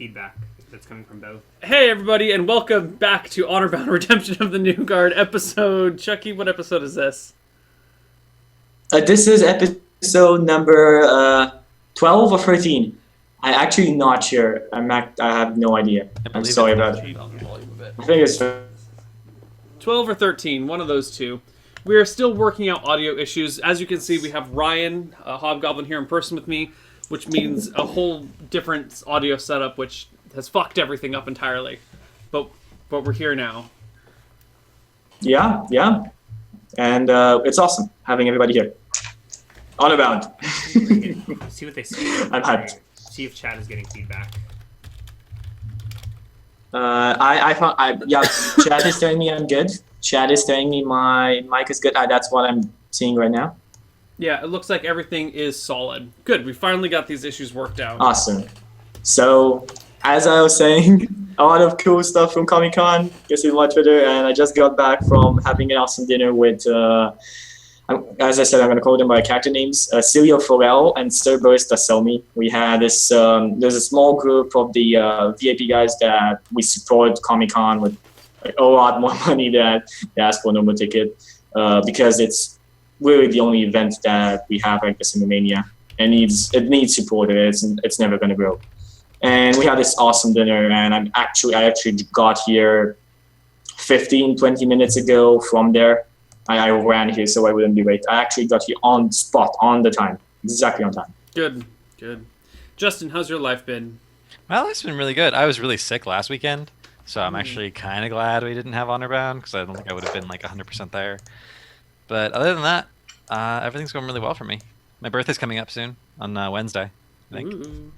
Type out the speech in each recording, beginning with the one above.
feedback that's coming from both. Hey everybody, and welcome back to Honorbound Redemption of the New Guard episode. Chucky, what episode is this? This is episode number 12 or 13. I'm actually not sure. I have no idea. I'm sorry about it. I think it's 12 or 13, one of those two. We are still working out audio issues. As you can see, we have Ryan, a Hobgoblin, here in person with me, which means a whole different audio setup, which has fucked everything up entirely. But we're here now. Yeah. And it's awesome having everybody here. Honorbound. See what they say. I'm hyped. See if Chad is getting feedback. Chad is telling me I'm good. Chad is telling me my mic is good. That's what I'm seeing right now. Yeah, it looks like everything is solid. Good, we finally got these issues worked out. Awesome. So, as I was saying, a lot of cool stuff from Comic-Con. You see my Twitter, and I just got back from having an awesome dinner with, as I said, I'm going to call them by character names, Celia Forel and Sir Boris Tasomi. We had this, there's a small group of the VIP guys that we support Comic-Con with a lot more money that they ask for a normal ticket, because it's really the only event that we have like this in Romania, and it needs support. It's never going to grow. And we had this awesome dinner, and I actually got here 15-20 minutes ago from there. I ran here so I wouldn't be late. I actually got here on spot, on the time, exactly on time. Good. Justin, how's your life been? Well, it's been really good. I was really sick last weekend, so I'm actually kind of glad we didn't have Honorbound, because I don't think I would have been like 100% there. But other than that, everything's going really well for me. My birthday's coming up soon, on Wednesday, I think. Ooh.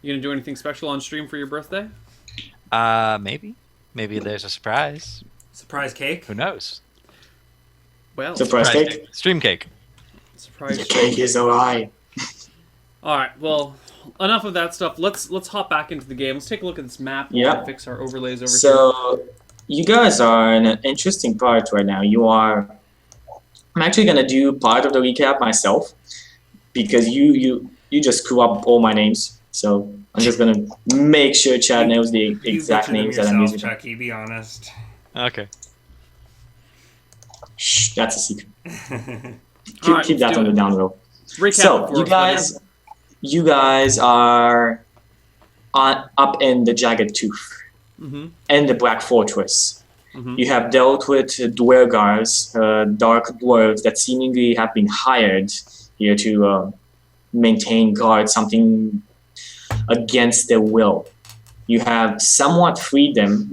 You gonna do anything special on stream for your birthday? Maybe. Maybe there's a surprise. Surprise cake? Who knows? Well, Surprise cake? Stream cake. surprise. The cake is alright. All right. Well, enough of that stuff. Let's hop back into the game. Let's take a look at this map. Yeah. We'll fix our overlays over here. So, you guys are in an interesting part right now. I'm actually gonna do part of the recap myself, because you just screw up all my names. So I'm just gonna make sure Chad knows the exact names that I'm using. Chucky, be honest. Okay. Shh, that's a secret. All right, Keep that let's on do the it. down low. Recap So before you guys are up in the Jagged Tooth and the Black Fortress. You have dealt with dwarves, dark dwarves that seemingly have been hired here to maintain guard, something against their will. You have somewhat freed them.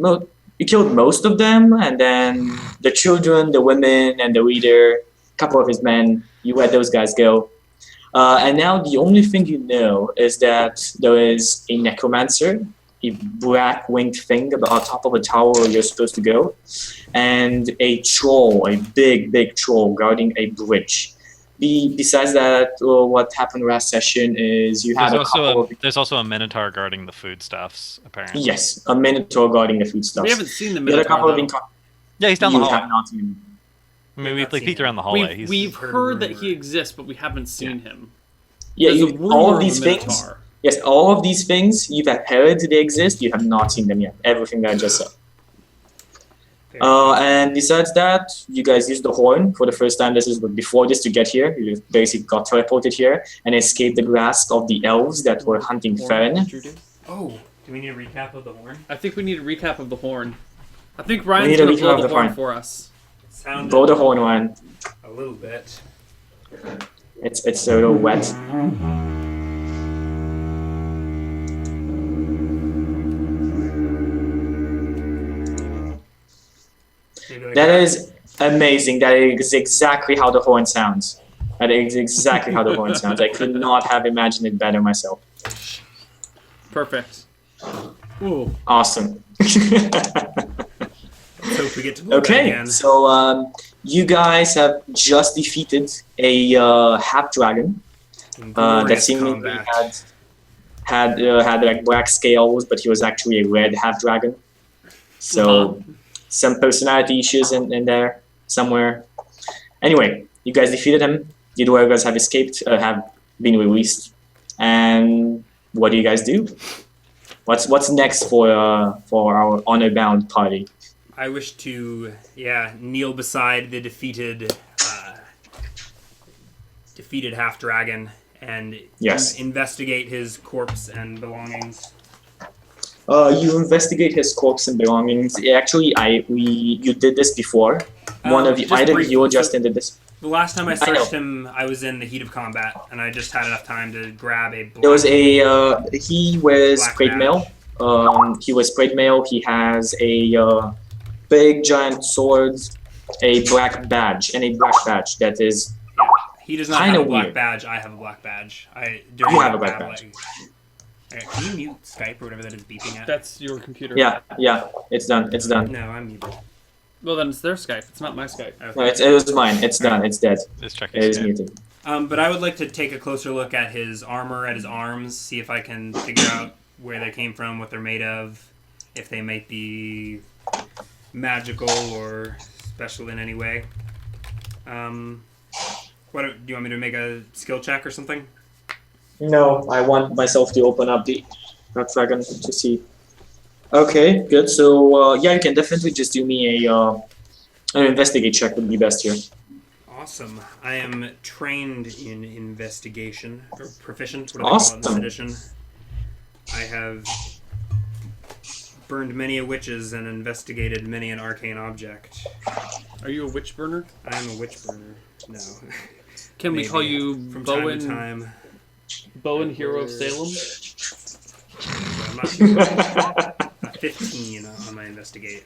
You killed most of them, and then the children, the women, and the leader, a couple of his men, you let those guys go. And now the only thing you know is that there is a necromancer, a black winged thing on top of a tower where you're supposed to go, and a troll, a big troll guarding a bridge. Besides that, what happened last session is you had There's also a minotaur guarding the foodstuffs, apparently. Yes, a minotaur guarding the foodstuffs. We haven't seen the You had a couple Minotaur, of Yeah, he's down the You hall. have not seen him. I mean, we peeked around the though. hallway. We've heard heard a that rumor. he exists, but we haven't seen him. Yeah, There's a rumor all of of a these things. Minotaur. Yes, all of these things you have heard they exist. You have not seen them yet. Everything that I just said. And besides that, you guys used the horn for the first time. This is before this to get here. You basically got teleported here and escaped the grasp of the elves that were hunting Fern. Oh, do we need a recap of the horn? I think we need a recap of the horn. I think We Ryan's need a gonna recap blow of the the horn horn. for us. Sounded Blow the horn, one. a little bit. It's a little wet. Maybe like That is amazing. That is exactly how the horn sounds. That is exactly how the horn sounds. I could not have imagined it better myself. Perfect. Ooh. Awesome. Let's hope we get to blow that Okay, again. so you guys have just defeated a half dragon that Glorious seemingly combat. had like black scales, but he was actually a red half dragon. So some personality issues in there somewhere. Anyway, you guys defeated him. The dwarves have escaped, have been released. And what do you guys do? What's next for our Honorbound party? I wish to, kneel beside the defeated half dragon and Yes. investigate his corpse and belongings. You investigate his corpse and belongings. Actually, you did this before. One of you, just either briefly, you or Justin did this. The last time I know. searched him, I was in the heat of combat, and I just had enough time to grab a black... There was he was Black sprayed badge. mail. He was sprayed mail. He has a big giant sword, a black badge, and a black badge that is. He does not Kinda have a black weird. badge. I have a black badge. You have a black badge. Okay, can you mute Skype or whatever that is beeping at? That's your computer. Yeah, it's done. It's done. No, I'm muted. Well, then it's their Skype. It's not my Skype. Okay. No, it was mine. It's done. It's dead. It's It checking. is muted. But I would like to take a closer look at his armor, at his arms, see if I can figure out where they came from, what they're made of, if they might be magical or special in any way. What do you want me to make a skill check or something? No, I want myself to open up the dragon to see. Okay, good. So you can definitely just do me an investigate check would be best here. Awesome. I am trained in investigation, or proficient, whatever Awesome. you call it in this edition. I have burned many a witches and investigated many an arcane object. Are you a witch burner? I am a witch burner. No. Can we Maybe. call you From time to Bowen? time. Bowen, hero of Salem? I'm not sure. 15 on my investigate.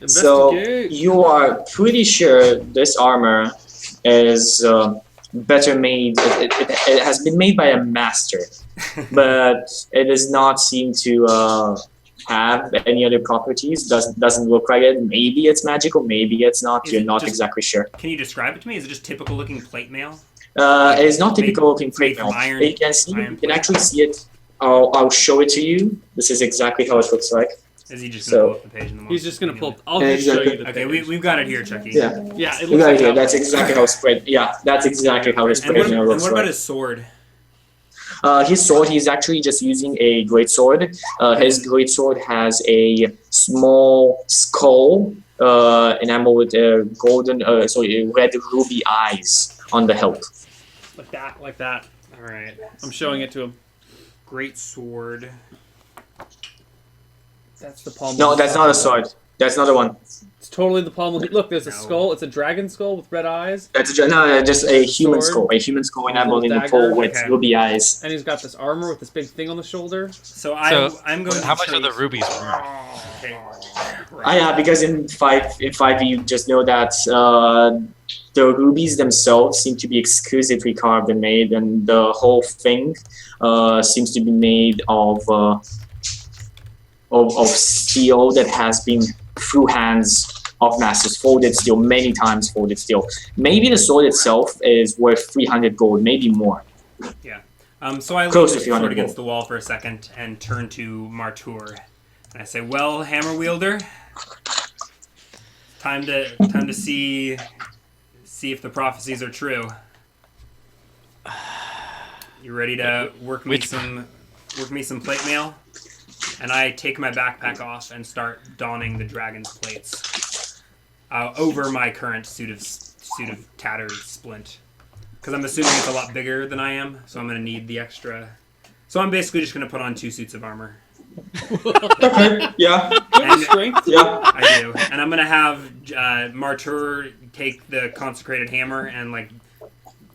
So Investigate. you are pretty sure this armor is better made. It has been made by a master, but it does not seem to have any other properties. Doesn't look like it. Maybe it's magical. Maybe it's not. Is You're it not just- exactly sure. Can you describe it to me? Is it just typical looking plate mail? It is not Made- typical looking made plate from mail. iron- You can see. iron You can plate. actually see it. I'll show it to you. This is exactly how it looks like. Is he just So- going to pull up the page in the He's monster just gonna manual? pull. I'll Yeah, just show exactly. you the Okay, page. we've got it here, Chucky. Yeah, Yeah, it you looks got like it here. that. That's exactly how it's spread. Yeah, that's exactly how it's And spread. what, looks about like. his sword? His sword, he's actually just using a great sword. His great sword has a small skull enameled with red ruby eyes on the hilt. Like that. All right. I'm showing it to him. Great sword. That's the palm. No, that's not a sword. That's not the one. It's totally the palm. Look, there's a No. skull. It's a dragon skull with red eyes, Just a human Sword. skull. A human skull enameled in the Dagger. pole with Okay. ruby eyes. and he's got this armor with this big thing on the shoulder. So, So, I'm going to how much are the trace- rubies worth? Okay. Yeah, because in 5 you just know that the rubies themselves seem to be exquisitely carved and made, and the whole thing seems to be made of steel that has been through hands of masters, folded steel, many times folded steel. Maybe the sword itself is worth 300 gold, maybe more. So I Close lean to the 300 sword against gold. the wall for a second and turn to Martour. And I say, "Well, hammer wielder, time to see if the prophecies are true. You ready to work me some plate mail?" And I take my backpack off and start donning the dragon's plates over my current suit of tattered splint. Because I'm assuming it's a lot bigger than I am, so I'm going to need the extra. So I'm basically just going to put on 2 suits of armor. Okay, yeah, And Strength. yeah. I do. And I'm going to have Martur take the consecrated hammer and like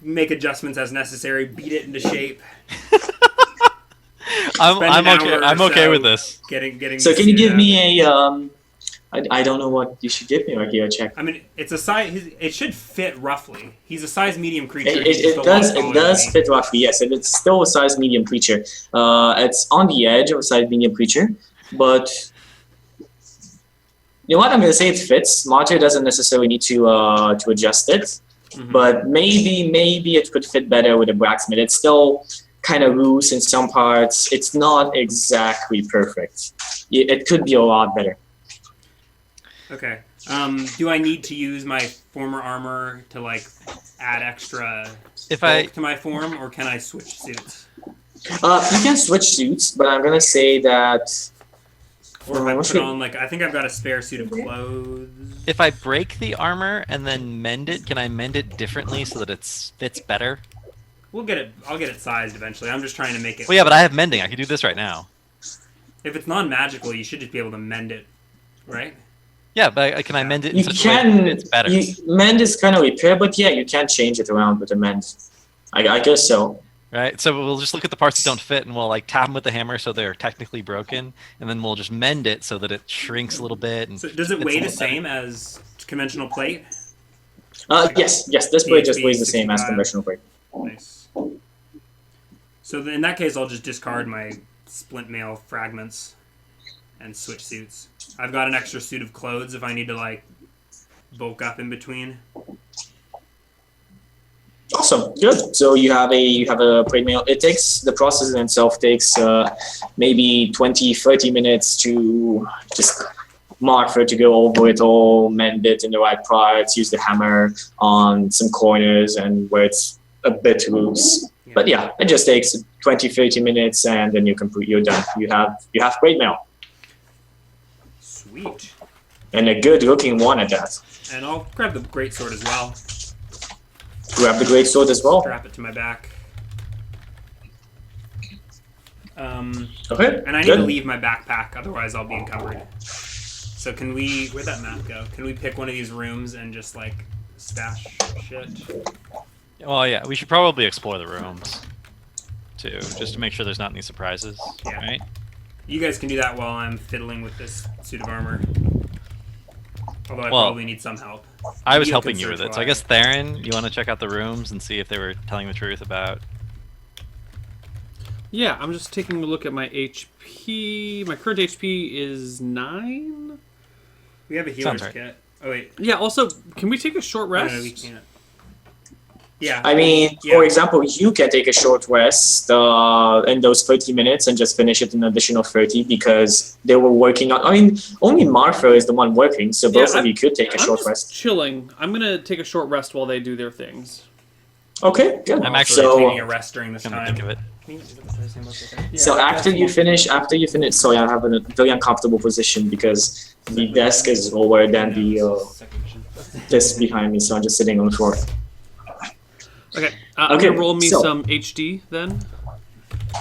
make adjustments as necessary, beat it into shape. I'm Spend an okay. hour or I'm okay so with this. Getting So the can you suit give out. me a I don't know what you should give me right here. Check. I mean, it's a size. It should fit roughly. He's a size medium creature. It, He's it, just it a does lot it taller does than me. fit roughly, yes, and it's still a size medium creature. It's on the edge of a size medium creature, but you know what? I'm gonna say it fits. Martyr doesn't necessarily need to adjust it, Mhm. but maybe it could fit better with a blacksmith. It's still kind of loose in some parts. It's not exactly perfect. It could be a lot better. Okay. Do I need to use my former armor to like add extra If bulk I to my form, or can I switch suits? You can switch suits, but I'm gonna say that. Or if I what put should- on, like, I think I've got a spare suit of clothes. If I break the armor and then mend it, can I mend it differently so that it fits better? We'll get it. I'll get it sized eventually. I'm just trying to make it. Well, yeah, but I have mending. I can do this right now. If it's non-magical, you should just be able to mend it, right? Yeah, but can I mend it in You such a way that can. it's better? Mend is kind of repair, but yeah, you can change it around with the mend. I guess so. Right? So we'll just look at the parts that don't fit and we'll like tap them with the hammer so they're technically broken, and then we'll just mend it so that it shrinks a little bit. And So does it fits a weigh the little better. same as conventional plate? Yes. This blade just PHP weighs the same as 65. conventional blade. Nice. So in that case, I'll just discard my splint mail fragments and switch suits. I've got an extra suit of clothes if I need to like bulk up in between. Awesome, good. So you have a plate mail. It takes the process in itself takes maybe 20-30 minutes to just Martha to go over it all, mend it in the right parts, use the hammer on some corners and where it's a bit loose. Yeah. But yeah, it just takes 20-30 minutes and then you're done. You have plate mail. Sweet. And a good looking one at that. And I'll grab the greatsword as well. Grab the great sword as well. Strap it to my back. Okay. And I need good. to leave my backpack, otherwise I'll be encumbered. So where'd that map go? Can we pick one of these rooms and just like stash shit? Well, yeah, we should probably explore the rooms too, just to make sure there's not any surprises. Yeah. Right? You guys can do that while I'm fiddling with this suit of armor. Although I Well, probably need some help. I was You helping can you with search it, so I while guess Theron, you want to check out the rooms and see if they were telling the truth about. Yeah, I'm just taking a look at my HP. My current HP is 9. We have a healer's right. kit. Oh wait. Yeah. Also, can we take a short No, rest? no, we can't. Yeah. I mean, Yeah. for example, you can take a short rest in those 30 minutes and just finish it in an additional 30 because they were working on. I mean, only Martha is the one working, so both of you could take a I'm short just rest. chilling. I'm gonna take a short rest while they do their things. Okay, good. I'm actually taking a So, rest during this Come to time. think of it. so after you finish, sorry, I have a very uncomfortable position because the desk is lower than the desk behind me, so I'm just sitting on the floor. Okay. I'm Okay, gonna roll me so- some HD then.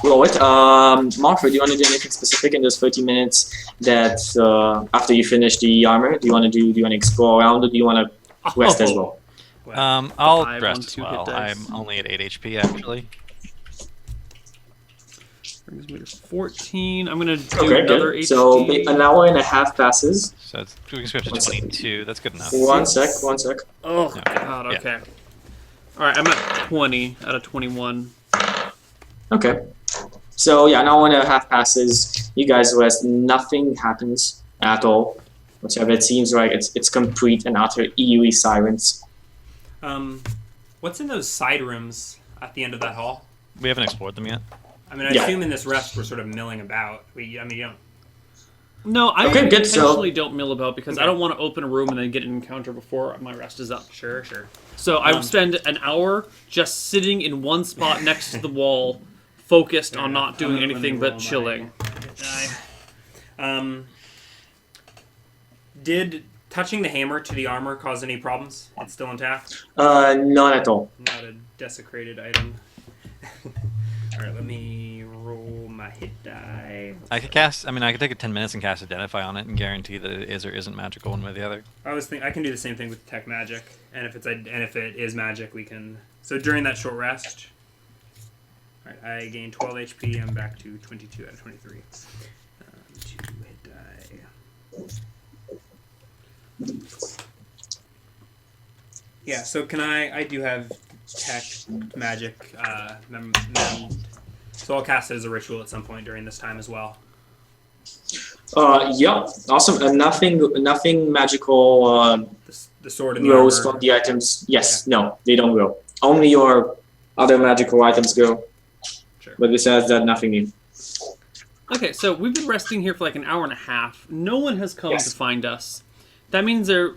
Roll it. Martha, do you want to do anything specific in those 30 minutes that after you finish the armor? Do you want to explore around, or do you want to rest as well? I'll 5 on rest as 2 hit well. dice. I'm only at 8 HP actually. Brings me to 14. I'm gonna do Okay, another good. HD. So an hour and a half passes. So it's, we can switch to 22. That's good enough. One sec. Oh No. god. Yeah. Okay. All right. I'm at 20 out of 21. Okay. So yeah, an hour and a half passes. You guys rest. Nothing happens at all. Whatever. It seems like it's complete and utter eerie silence. What's in those side rooms at the end of that hall? We haven't explored them yet. I mean, I Yeah. assume in this rest we're sort of milling about. You don't. No, I Okay, good, so- intentionally don't mill about because I Okay. don't want to open a room and then get an encounter before my rest is up. Sure. So I would spend an hour just sitting in one spot next to the wall, focused on not doing Let me anything roll but my chilling. die. Did touching the hammer to the armor cause any problems? It's still intact. None at all. Not a desecrated item. All right, let me roll my hit die. I could cast. I mean, I could take 10 minutes and cast Identify on it and guarantee that it is or isn't magical one way or the other. I can do the same thing with detect magic, and if it is magic, we can. So during that short rest, all right, I gain 12 HP. I'm back to 22 out of 23. 2 hit die. Yeah. So can I do have tech magic. So I'll cast it as a ritual at some point during this time as well. Yeah, awesome. Nothing magical The sword and the grows armor. from the items. Yes, no, they don't grow. Only your other magical items grow. Sure. But besides that, nothing new. Okay, so we've been resting here for like an hour and a half. No one has come Yes. to find us. That means they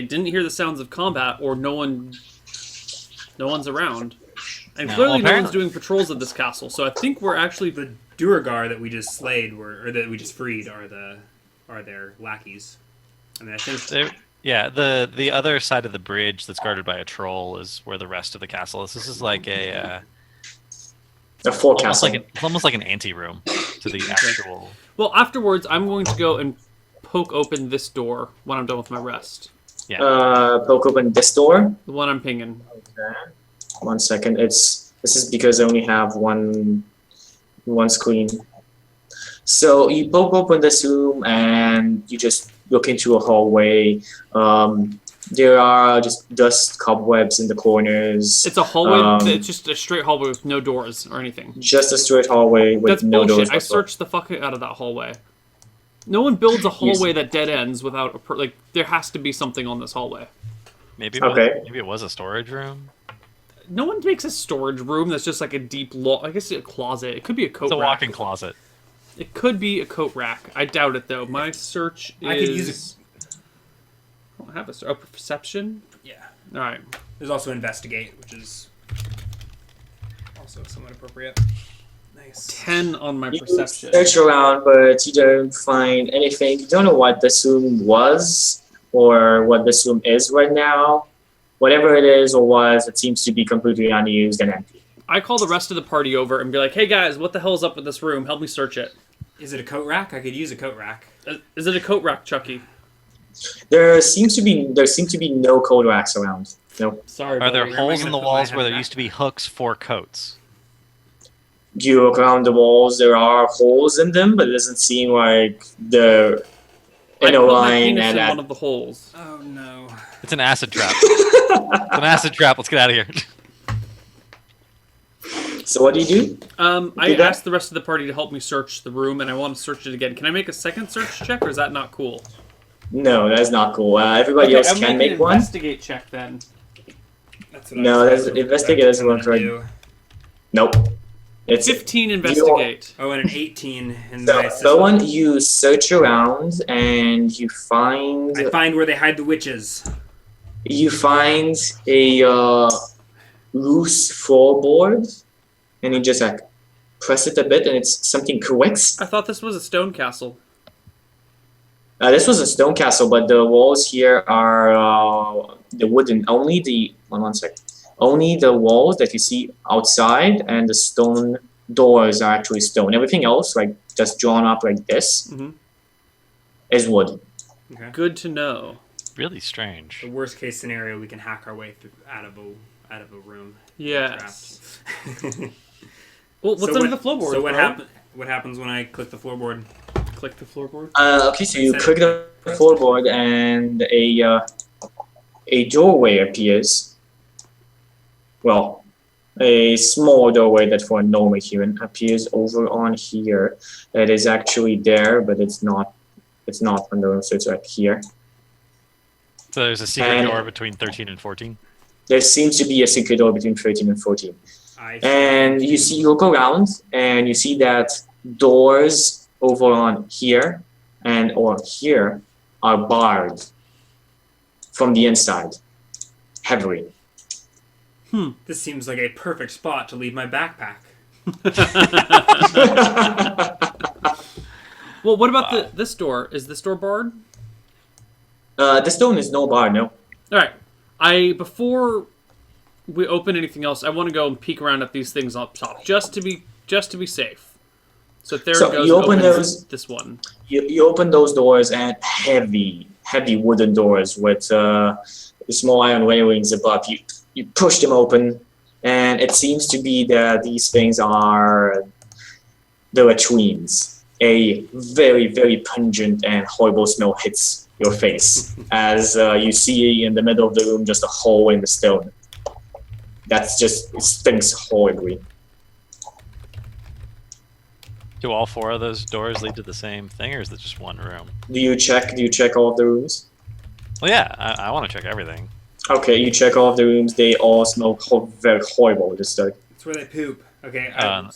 didn't hear the sounds of combat or no one's around. And No, clearly well, no one's doing patrols at this castle, so I think we're actually... The Duergar that we just slayed that we just freed are their lackeys. I mean, I think Yeah, the other side of the bridge that's guarded by a troll is where the rest of the castle is. This is like a forecastle. almost like an anteroom to the actual. Well, afterwards, I'm going to go and poke open this door when I'm done with my rest. Yeah. Poke open this door. The one I'm pinging. Okay. 1 second. This is because I only have one screen. So you poke open this room and you just look into a hallway. There are just dust cobwebs in the corners. It's a hallway. It's just a straight hallway with no doors or anything. Just a straight hallway with That's no bullshit. doors. I searched the fuck out of that hallway. No one builds a hallway that dead ends without there has to be something on this hallway. Maybe it was a storage room. No one makes a storage room that's just like a deep I guess a closet. It could be a coat It's a rack. walk-in closet. It could be a coat rack. I doubt it though. My search is. I could use I don't have a perception. Yeah. All right. There's also investigate, which is also somewhat appropriate. Nice. 10 on my You perception. search around, but you don't find anything. You don't know what this room was or what this room is right now. Whatever it is or was, it seems to be completely unused and empty. I call the rest of the party over and be like, "Hey guys, what the hell is up with this room? Help me search it." Is it a coat rack? I could use a coat rack. Is it a coat rack, Chucky? There seem to be no coat racks around. No. Sorry. Are there buddy. am I holes in gonna the put my walls head where there back? used to be hooks for coats? You look around the walls. There are holes in them, but it doesn't seem like they're I in a put my line penis and in at. one of the holes. Oh no. It's an acid trap. It's an acid trap. Let's get out of here. So what do you do? I that? asked the rest of the party to help me search the room, and I want to search it again. Can I make a second search check, or is that not cool? No, that's not cool. Everybody else I'm can making make one. investigate check then. That's what No, I that's was investigate doesn't work gonna right. do. Nope. It's 15 investigate. Oh, and an 18 in so my go system. on. You search around and you find I find where they hide the witches. a loose floorboard, and you just like press it a bit, and it's something clicks. I thought this was a stone castle. This was a stone castle, but the walls here are the wooden. Only the one sec. Only the walls that you see outside and the stone doors are actually stone. Everything else, like just drawn up like this, is wood. Okay. Good to know. Really strange. The worst case scenario, we can hack our way through out of a room. Yes. Trapped. Well, what's under the floorboard? So bro? what happens when I click the floorboard? Click the floorboard. Okay, so you Set it click the floorboard, and a doorway appears. Well, a small doorway that for a normal human appears over on here. It is actually there, but it's not. It's not on the room, so it's right here. So there's a secret And- door between 13 and 14. There seems to be a secret door between 13 and 14. I And you look around, and you see that doors over on here or here are barred from the inside, heavily. This seems like a perfect spot to leave my backpack. Well, what about this door? Is this door barred? The stone is no bar, no. All right. Before we open anything else, I want to go and peek around at these things up top, just to be safe. So there So it goes. you open opens those- This one. You open those doors, and heavy wooden doors with small iron railings above. You push them open, and it seems to be that these things are the latrines. A very, very pungent and horrible smell hits your face as you see in the middle of the room just a hole in the stone. It stinks horribly. Do all four of those doors lead to the same thing, or is it just one room? Do you check all of the rooms? Well, yeah, I want to check everything. Okay, you check all of the rooms. They all smell very horrible. Just like It's where they poop. Okay. And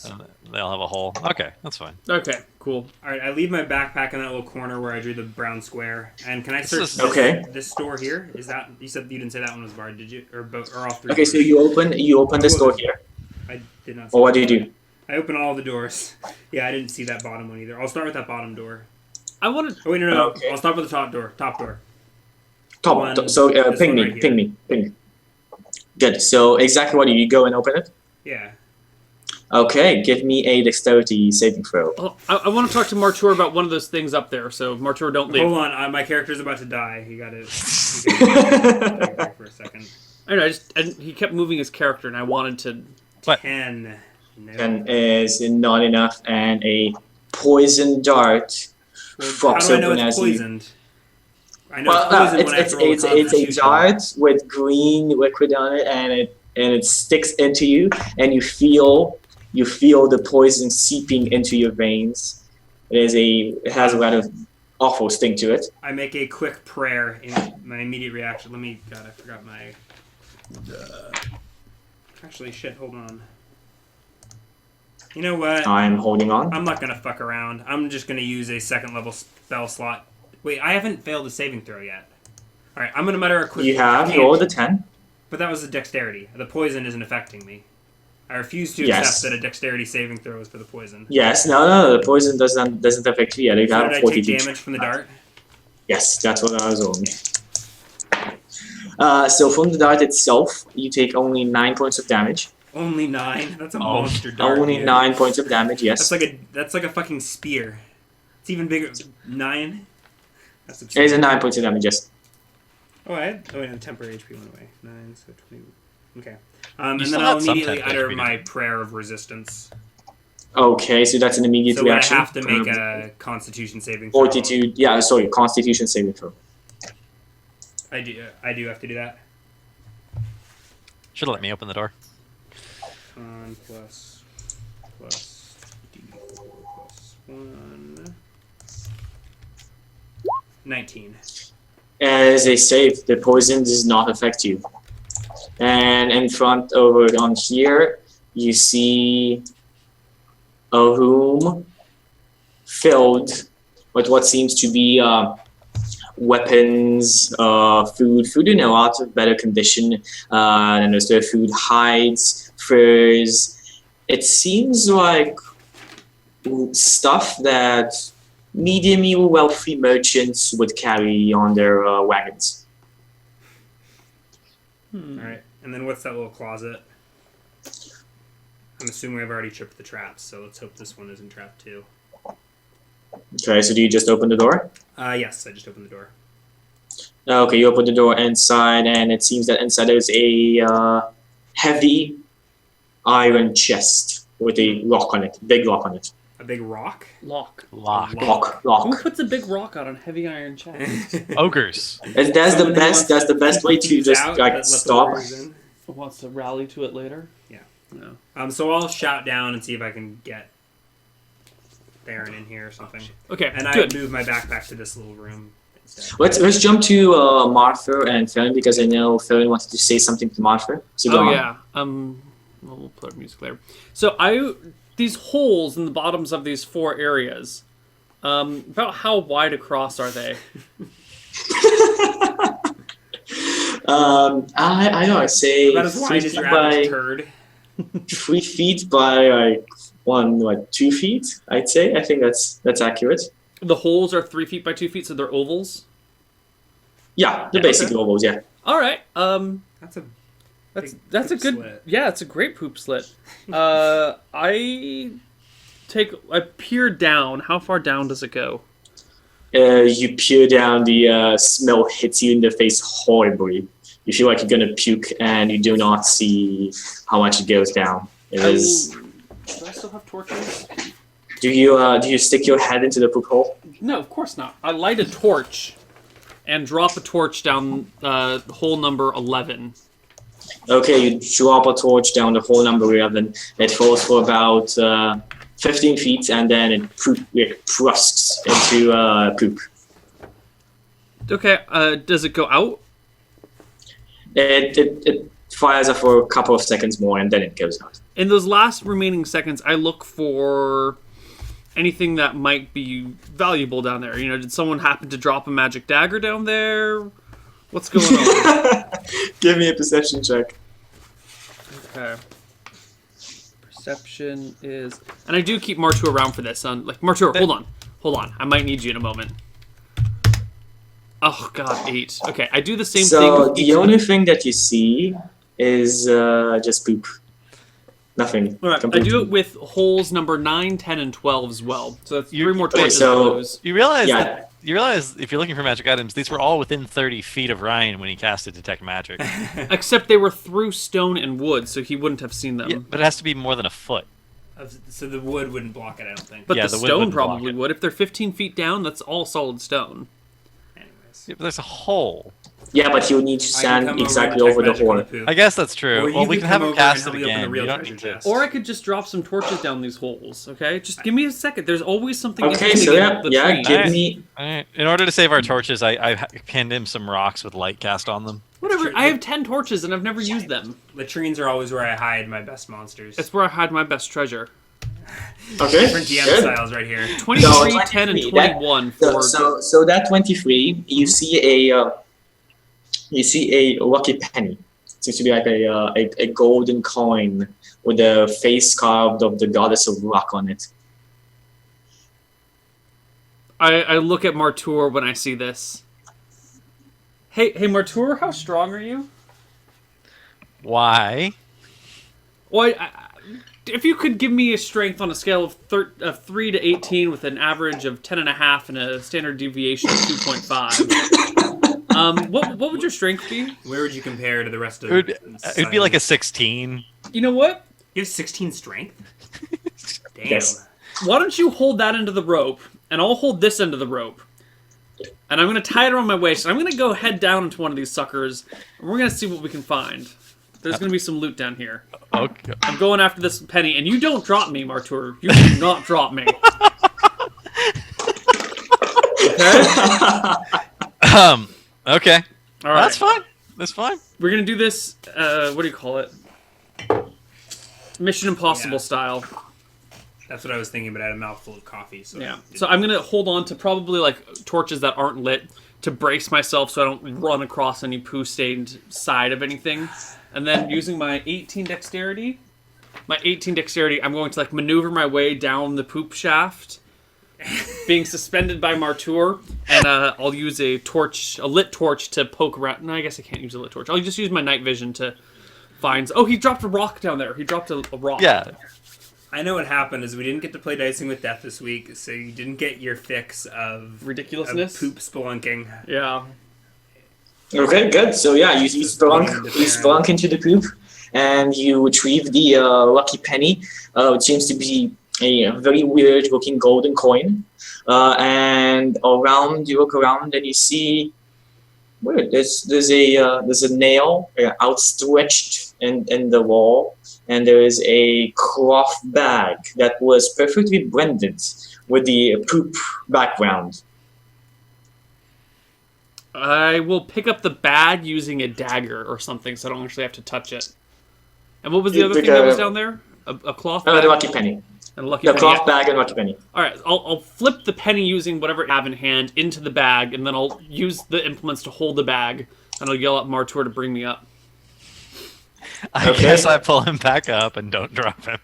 they all have a hole. Okay, that's fine. Okay, cool. All right. I leave my backpack in that little corner where I drew the brown square. And can I This search is- Okay. this door here? Is that you said you didn't say that one was barred, did you? Or all three? okay, so doors? you open this door here. I did not. Or what do you do? I open all the doors. Yeah, I didn't see that bottom one either. I'll start with that bottom door. I want to. Oh wait, no. Okay. I'll start with the top door. Top door. So this ping one me, right here. ping me, ping me. Good. So exactly what do you go and open it? Yeah. Okay, give me a dexterity saving throw. Oh, I want to talk to Martur about one of those things up there. So Martur, don't leave. Hold on, my character's about to die. You got it for a second. I know. He kept moving his character, and I wanted to. What? 10. No. 10 is not enough, and a poison dart Well, how frogs do I know open it's as you. poisoned? I know Well, it's poisoned when I have to roll it's a Constitution. dart with green liquid on it, and it sticks into you, and you feel the poison seeping into your veins. It has a rather awful sting to it. I make a quick prayer in my immediate reaction. God, I forgot my... Actually, shit, hold on. You know what? I'm holding on. I'm not gonna fuck around. I'm just gonna use a second level spell slot. Wait, I haven't failed a saving throw yet. Alright, I'm gonna mutter a quick... You have can't- rolled a 10. But that was a dexterity. The poison isn't affecting me. I refuse to Yes. accept that a dexterity saving throw is for the poison. Yes, no, the poison doesn't affect you yet. You So have did I 42. take damage from the dart? Yes, that's what I was rolling. So from the dart itself, you take only 9 points of damage. Only 9? That's a monster dart. Only dude. 9 points of damage. Yes, That's like a fucking spear. It's even bigger. 9? That's it is a 9 points of damage. Yes. Oh, wait, no, temporary HP went away. 9, so 20. Okay. And still then I'll had some immediately temporary utter HP, my didn't prayer of resistance. Okay, so that's an immediate So would I reaction. have to make a Constitution saving throw? Fortitude. Yeah, sorry, Constitution saving throw. I do have to do that. Should have let me open the door. Con plus D4 plus 1. 19. As a save, the poison does not affect you. And in front over on here, you see a room filled with what seems to be weapons, food in a lot of better condition. And there's the food, hides, furs. It seems like stuff that medium wealthy merchants would carry on their wagons. Alright, and then what's that little closet? I'm assuming I've already tripped the traps, so let's hope this one isn't trapped too. Okay, so do you just open the door? Yes, I just opened the door. Okay, you open the door inside, and it seems that inside there's a heavy iron chest with a lock on it, big lock on it. A big rock? Lock. Lock. Lock. Who puts a big rock out on heavy iron chest? Ogres. And that's the Someone who best. wants That's the best way to things just out like that let the stop. warriors in. Wants to rally to it later? Yeah. No. So I'll shout down and see if I can get Theron in here or something. Okay, And I good. move my backpack to this little room instead. Let's jump to Martha and Farron because I know Farron wanted to say something to Martha. So go Oh on. yeah. Well, we'll put music there. So these holes in the bottoms of these 4 areas. About how wide across are they? I don't know. I'd say About as 3 wide as feet your by average turd. 3 feet by like 2 feet. I'd say. I think that's accurate. The holes are 3 feet by 2 feet, so they're ovals. Yeah, the Yeah, basic okay. ovals. Yeah. All right. That's a That's big a poop good. slit. Yeah, it's a great poop slit. I peer down. How far down does it go? You peer down. The smell hits you in the face horribly. You feel like you're gonna puke, and you do not see how much it goes down. It is. Do I still have torches? Do you stick your head into the poop hole? No, of course not. I light a torch and drop a torch down hole number 11. Okay, you drop a torch down the hole number 11. It falls for about 15 feet, and then it prusks into poop. Okay, does it go out? It fires up for a couple of seconds more, and then it goes out. In those last remaining seconds, I look for anything that might be valuable down there. You know, did someone happen to drop a magic dagger down there? What's going on? Give me a perception check. Okay. Perception is... And I do keep Martur around for this. Martur, hold on. I might need you in a moment. Oh, God, 8. Okay, I do the same thing. So the only thing that you see is just poop. Nothing. All right, I do it with holes number 9, 10, and 12 as well. So that's 3 more torches to lose. You realize if you're looking for magic items, these were all within 30 feet of Ryan when he casted Detect Magic. Except they were through stone and wood, so he wouldn't have seen them. Yeah, but it has to be more than a foot. So the wood wouldn't block it, I don't think. But Yeah, the the wood stone wouldn't block probably it. would. If they're 15 feet down, that's all solid stone. Anyways. Yeah, but there's a hole. Yeah, but you need to I can come stand over exactly and over the detect magic on hole. poop. I guess that's true. Or Well, you we can can have come him over and cast it help me open the again. real You don't treasure need to... chest. Or I could just drop some torches down these holes, okay? Just give me a second. There's always something Okay, interesting so in yeah, Latrine. give me. Alright. In order to save our torches, I pinned him some rocks with light cast on them. Whatever, I have 10 torches and I've never used them. Latrines are always where I hide my best monsters. It's where I hide my best treasure. Okay. Different DM good. styles right here. 23, No, 10, and 23, 21 So, for... so that 23, you see a lucky penny. It seems to be like a golden coin with a face carved of the goddess of luck on it. I look at Martur when I see this. Hey, Martur, how strong are you? Why? Well, if you could give me a strength on a scale of 3 to 18 with an average of 10.5 and a standard deviation of 2.5, what would your strength be? Where would you compare to the rest of It'd be like a 16. You know what? You have 16 strength? Damn. Yes. Why don't you hold that end of the rope, and I'll hold this end of the rope. And I'm going to tie it around my waist, and I'm going to go head down into one of these suckers, and we're going to see what we can find. There's going to be some loot down here. Okay. I'm going after this penny, and you don't drop me, Martur. You do not drop me. Okay. All right. That's fine. That's fine. We're going to do this, what do you call it? Mission Impossible Yeah. style. That's what I was thinking, but I had a mouthful of coffee. So Yeah. So I'm going to hold on to probably like torches that aren't lit to brace myself so I don't run across any poo-stained side of anything. And then using my 18 dexterity, I'm going to like maneuver my way down the poop shaft, being suspended by Martur, and I'll use a lit torch to poke around. No, I guess I can't use a lit torch. I'll just use my night vision to find... Oh, he dropped a rock down there. He dropped a rock. Yeah. I know what happened is we didn't get to play Dicing with Death this week, so you didn't get your fix of Ridiculousness. of poop spelunking. Yeah. Okay, good. So yeah, you spelunk into the poop, and you retrieve the lucky penny. It seems to be a very weird-looking golden coin. And you look around and you see, weird. There's a nail outstretched in the wall, and there is a cloth bag that was perfectly blended with the poop background. I will pick up the bag using a dagger or something, so I don't actually have to touch it. And what was the You other pick thing that was down there? A cloth bag? The lucky penny. And a lucky The penny. cloth bag and lucky penny. All right, I'll flip the penny using whatever I have in hand into the bag, and then I'll use the implements to hold the bag, and I'll yell at Martur to bring me up. I guess I pull him back up and don't drop him.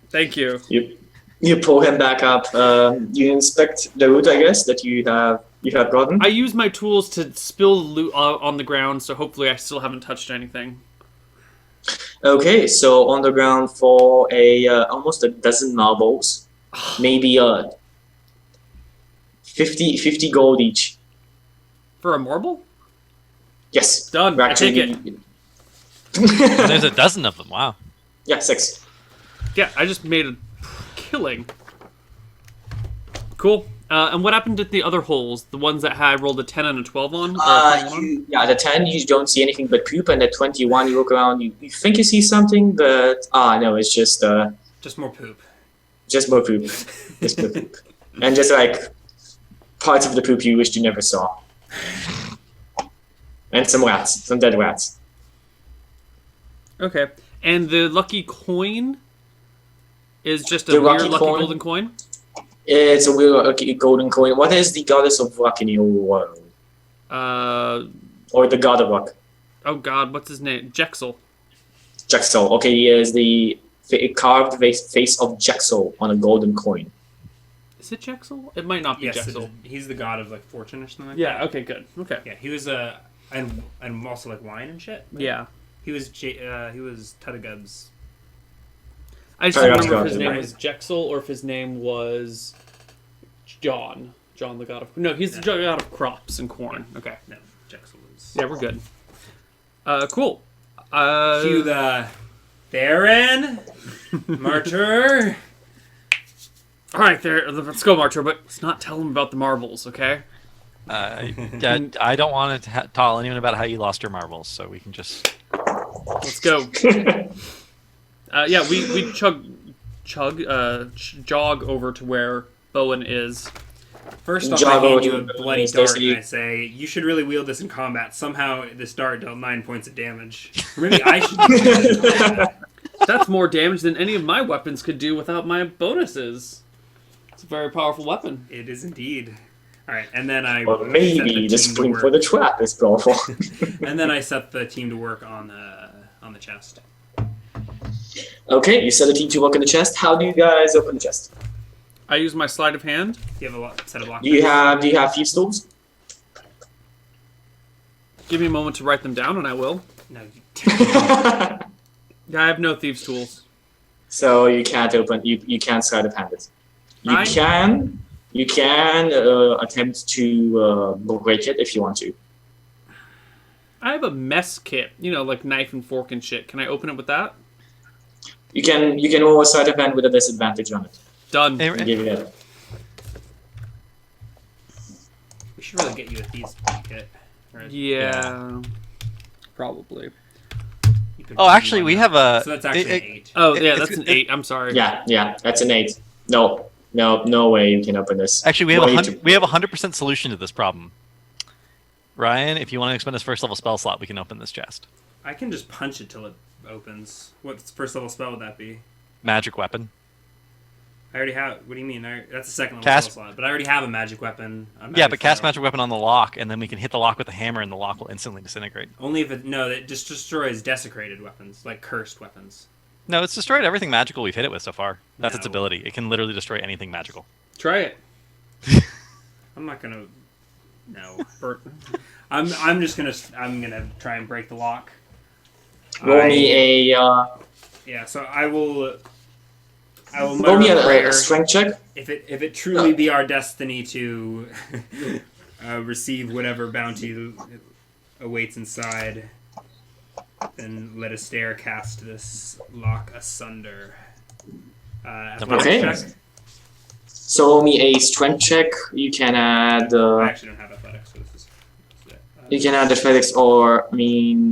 Thank you. You pull him back up. You inspect the loot, I guess, that you have gotten. I use my tools to spill the loot on the ground, so hopefully I still haven't touched anything. Okay, so on the ground for almost a dozen marbles, maybe 50 gold each. For a marble? Yes. Done. I take it. And there's a dozen of them. Wow. Yeah, 6. Yeah, I just made a killing. Cool. And what happened to the other holes? The ones that I rolled a 10 and a 12 on? Or a 21? The 10 you don't see anything but poop, and the 21 you look around, you think you see something, but no, it's just Just more poop. just more poop, just more poop, and just like parts of the poop you wished you never saw, and some dead rats. Okay. And the lucky coin is just a The weird lucky lucky coin? golden coin? It's a weird golden coin. What is the goddess of luck in your world? Or the god of luck? Oh god, what's his name? Jexel. Jaxel. Okay, he is the carved face of Jexel on a golden coin. Is it Jexel? It might not be Yes, Jexel. he's the god of like fortune or something like Yeah. that. Okay. Good. Okay. Yeah, he was and also like wine and shit. Right? Yeah. He was Tutagub's. I just Sorry, don't that's remember if his good. name was Jexel or if his name was John. John, the god of... No, he's the god of crops and corn. Okay. No, Jexel was. Yeah, we're good. Cool. Cue the Theron Martyr. All right, there. Let's go, Martyr, but let's not tell him about the marbles, okay? I don't want to tell anyone about how you lost your marbles, so we can just... Let's go. Yeah, we jog over to where Bowen is. First off, Jog I over hand you to a the bloody police dart station. and I say, you should really wield this in combat. Somehow this dart dealt 9 points of damage. Or maybe I should do that. That's more damage than any of my weapons could do without my bonuses. It's a very powerful weapon. It is indeed. Alright, and then I Or set maybe the the team to spring for work. the trap is powerful. And then I set the team to work on the chest. Okay, you set a team to work in the chest. How do you guys open the chest? I use my sleight of hand. Do you have a set of block? Do you have thieves' tools? Give me a moment to write them down, and I will. No. I have no thieves' tools. So you can't open. You can't sleight of hand it. You I- can. You can attempt to break it if you want to. I have a mess kit, like knife and fork and shit. Can I open it with that? You can roll a sleight of hand with a disadvantage on it. Done. Hey, I'll give you that. We should really get you a thieves kit. Right? Yeah. Probably. You could Oh, do actually, one we now. have a... So that's actually it- an 8. Oh, It- yeah, it's- that's an it- 8. I'm sorry. Yeah, that's an 8. No way you can open this. Actually, we have Way we have a 100% solution to this problem. Ryan, if you want to expend his first level spell slot, we can open this chest. I can just punch it till it opens. What first level spell would that be? Magic weapon. I already have. What do you mean? That's a second level Cast- spell slot. But I already have a magic weapon. Yeah, but cast magic weapon on the lock, and then we can hit the lock with the hammer, and the lock will instantly disintegrate. Only if it just destroys desecrated weapons, like cursed weapons. No, it's destroyed everything magical we've hit it with so far. That's its No. ability. It can literally destroy anything magical. Try it. I'm not gonna. No. I'm just gonna. I'm gonna try and break the lock. Roll me a Yeah. So I will. I will roll me mutter a prayer. a strength check. If it truly be our destiny to receive whatever bounty awaits inside, then let us dare cast this lock asunder. Athletics Okay. check? So roll me a strength check. You can add. I actually don't have athletics, so this is it. You can add athletics or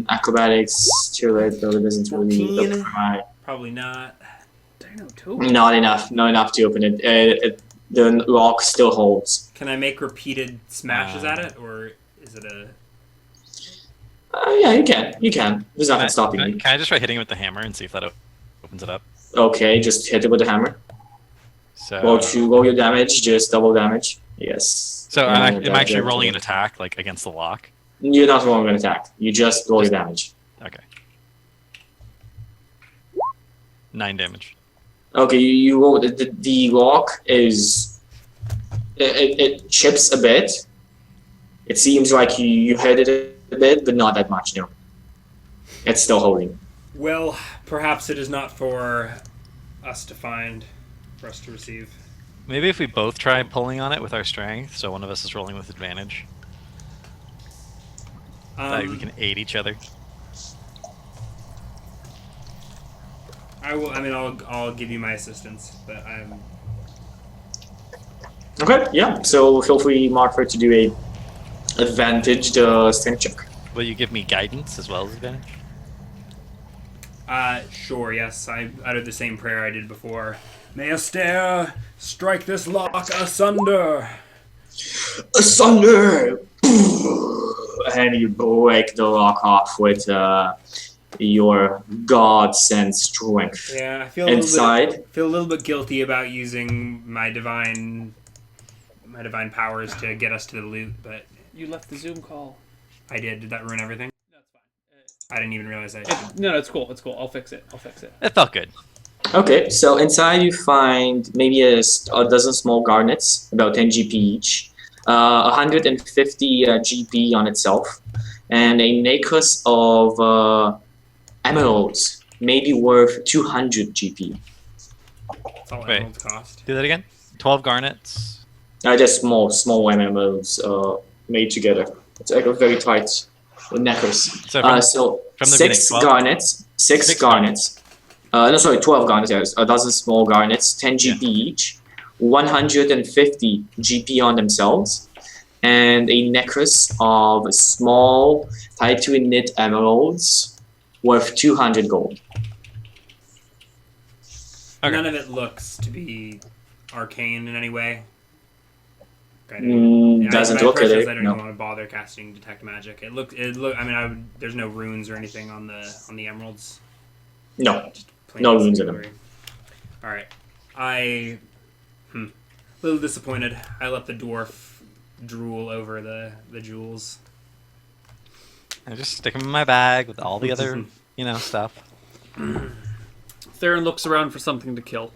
acrobatics to it, though it doesn't really 14. apply. Probably not. Dino too. Not enough to open it. The lock still holds. Can I make repeated smashes at it, or is it a? Yeah, you can. There's nothing stopping Can I, you. can I just try hitting it with the hammer and see if that opens it up? Okay, just hit it with the hammer. So, Roll your damage, just double damage. Yes. so And I'm actually that- rolling an attack like against the lock. You're not rolling an attack. You just roll your damage. Okay. 9 damage. Okay, you roll the lock is it chips a bit. It seems like you hit it a bit, but not that much. No, it's still holding. Well, perhaps it is not for us to find, for us to receive. Maybe if we both try pulling on it with our strength, so one of us is rolling with advantage, like we can aid each other. I will. I mean, I'll give you my assistance, but I'm. Okay, yeah. So feel free, Mark, for it to do a advantaged strength check. Will you give me guidance as well as advantage? Sure. Yes, I uttered the same prayer I did before. May Astaire strike this lock asunder. Asunder! And you break the lock off with your god-sent strength. Yeah, I feel Inside. a little bit guilty about using my divine powers to get us to the loot, but You left the Zoom call. I did. Did that ruin everything? That's fine. I didn't even realize I did. No, it's cool. It's cool. I'll fix it. It felt good. Okay, so inside you find maybe a dozen small garnets, about 10 GP each, 150 GP on itself, and a necklace of emeralds, maybe worth 200 GP. That's all Wait. emeralds cost. Do that again. 12 garnets. Just small emeralds made together. It's like a very tight necklace. So from the six beginning, 12? garnets, six garnets. No, sorry, 12 garnets. Yes, a dozen small garnets, 10 GP each, 150 GP on themselves, and a necklace of small tied to a knit emeralds worth 200 gold. Okay. None of it looks to be arcane in any way. Doesn't look at at it. it. I don't No. even want to bother casting detect magic. It look. I mean, there's no runes or anything on the emeralds. No. Just plain No runes in them. glory. All right, a little disappointed. I let the dwarf drool over the jewels. I just stick them in my bag with all the other, stuff. Theron looks around for something to kill.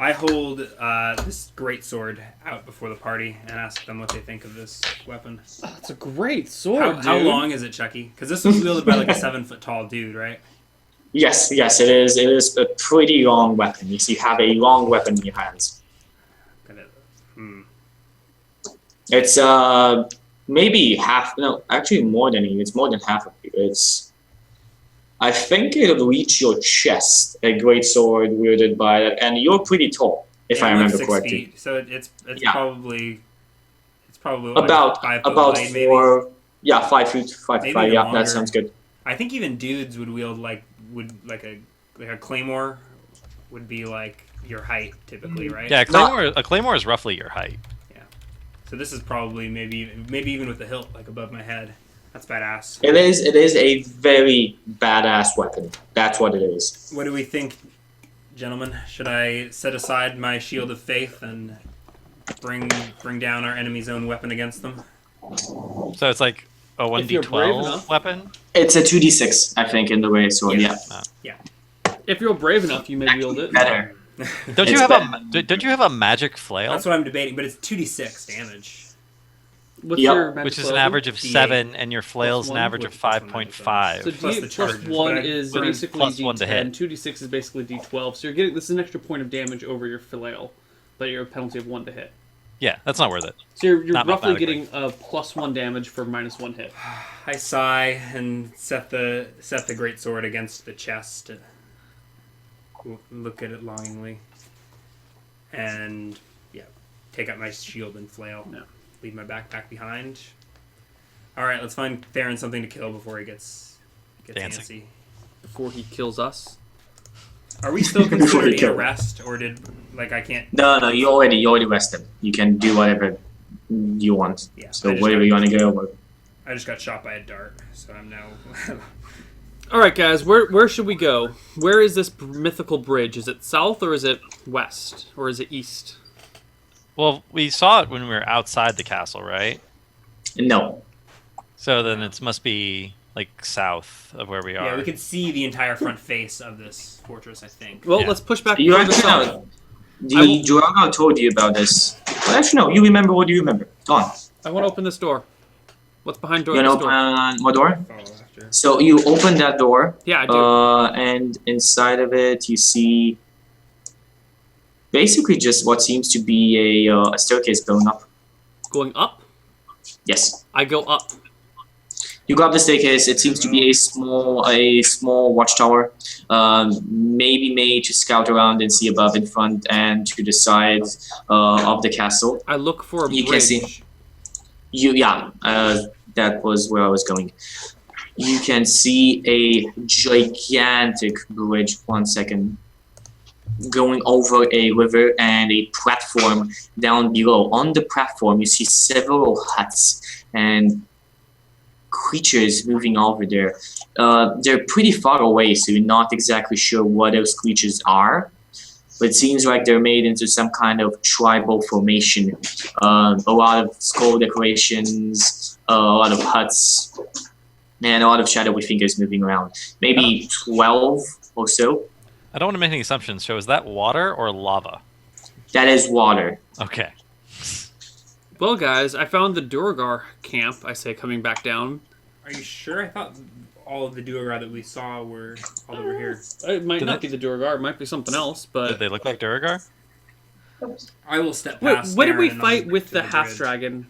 I hold this great sword out before the party and ask them what they think of this weapon. Oh, it's a great sword, How dude. long is it, Chucky? Because this was wielded by like a 7-foot tall dude, right? Yes, it is. It is a pretty long weapon. You see, you have a long weapon in your hands. It's maybe half. No, actually more than you. It's more than half of you. I think it'll reach your chest. A great sword wielded by that, and you're pretty tall, if I remember 6 correctly. feet, so it's Yeah. probably About like 5 foot about blade, maybe. 4. Yeah, 5 feet, 5 Maybe to 5. even Yeah, longer. that sounds good. I think even dudes would wield like a claymore would be like your height typically, right? Yeah, a claymore is roughly your height. So this is probably maybe even with the hilt like above my head. That's badass. It is a very badass weapon. That's what it is. What do we think, gentlemen? Should I set aside my shield of faith and bring down our enemy's own weapon against them? So it's like a If you're brave 1d12 enough. weapon. It's a 2d6, I think, in the way. So yeah. If you're brave enough, you may wield it. Better. Don't you It's have better. don't you have a magic flail? That's what I'm debating, but it's 2d6 damage. What's Yep. your magic Which is an level? average of D8. 7, and your flail's Plus an one average of with plus one 5.5. So Plus the D8 plus charges, 1 but is but basically plus one to D10. hit. 2d6 is basically D12. So you're getting this is an extra point of damage over your flail, but you're a penalty of 1 to hit. Yeah, that's not worth it. So you're Not roughly mathematically. getting a +1 damage for -1 hit. I sigh and set the great sword against the chest. Look at it longingly, and take out my shield and flail. Yeah. Leave my backpack behind. All right, let's find Theron something to kill before he gets Dancing. antsy. Before he kills us. Are we still Before considered he in kill. arrest, or did I can't? No, you already rested. You can do whatever you want. Yeah, So I just whatever got- you want to go over. I just got shot by a dart, so I'm now. All right, guys, where should we go? Where is this mythical bridge? Is it south or is it west or is it east? Well, we saw it when we were outside the castle, right? No. So then it must be like south of where we are. Yeah, we could see the entire front face of this fortress, I think. Well, Yeah. let's push back You further actually south. know. Joago told you about this. Well, actually, no. You remember what do you remember? Go on. I want to open this door. What's behind You this want to door? open what door? Follow after. So you open that door. Yeah, I do. And inside of it, you see basically just what seems to be a staircase going up. Going up? Yes. I go up. You go up the staircase. It seems to be a small watchtower, maybe made to scout around and see above, in front, and to the side of the castle. I look for a You can bridge. see. That was where I was going. You can see a gigantic bridge. 1 second. Going over a river and a platform down below. On the platform, you see several huts and creatures moving over there. They're pretty far away, so you're not exactly sure what those creatures are. But it seems like they're made into some kind of tribal formation. A lot of skull decorations, a lot of huts, and a lot of shadowy figures moving around. Maybe 12 or so. I don't want to make any assumptions. So is that water or lava? That is water. Okay. Well, guys, I found the Durgar camp. I say, coming back down. Are you sure? I thought all of the Duergar that we saw were all over here. It might Did not they- be the Durgar. It might be something else. Did But they look like Duragar? I will step wait, past. what did we Darren and fight on with to the bridge. half dragon?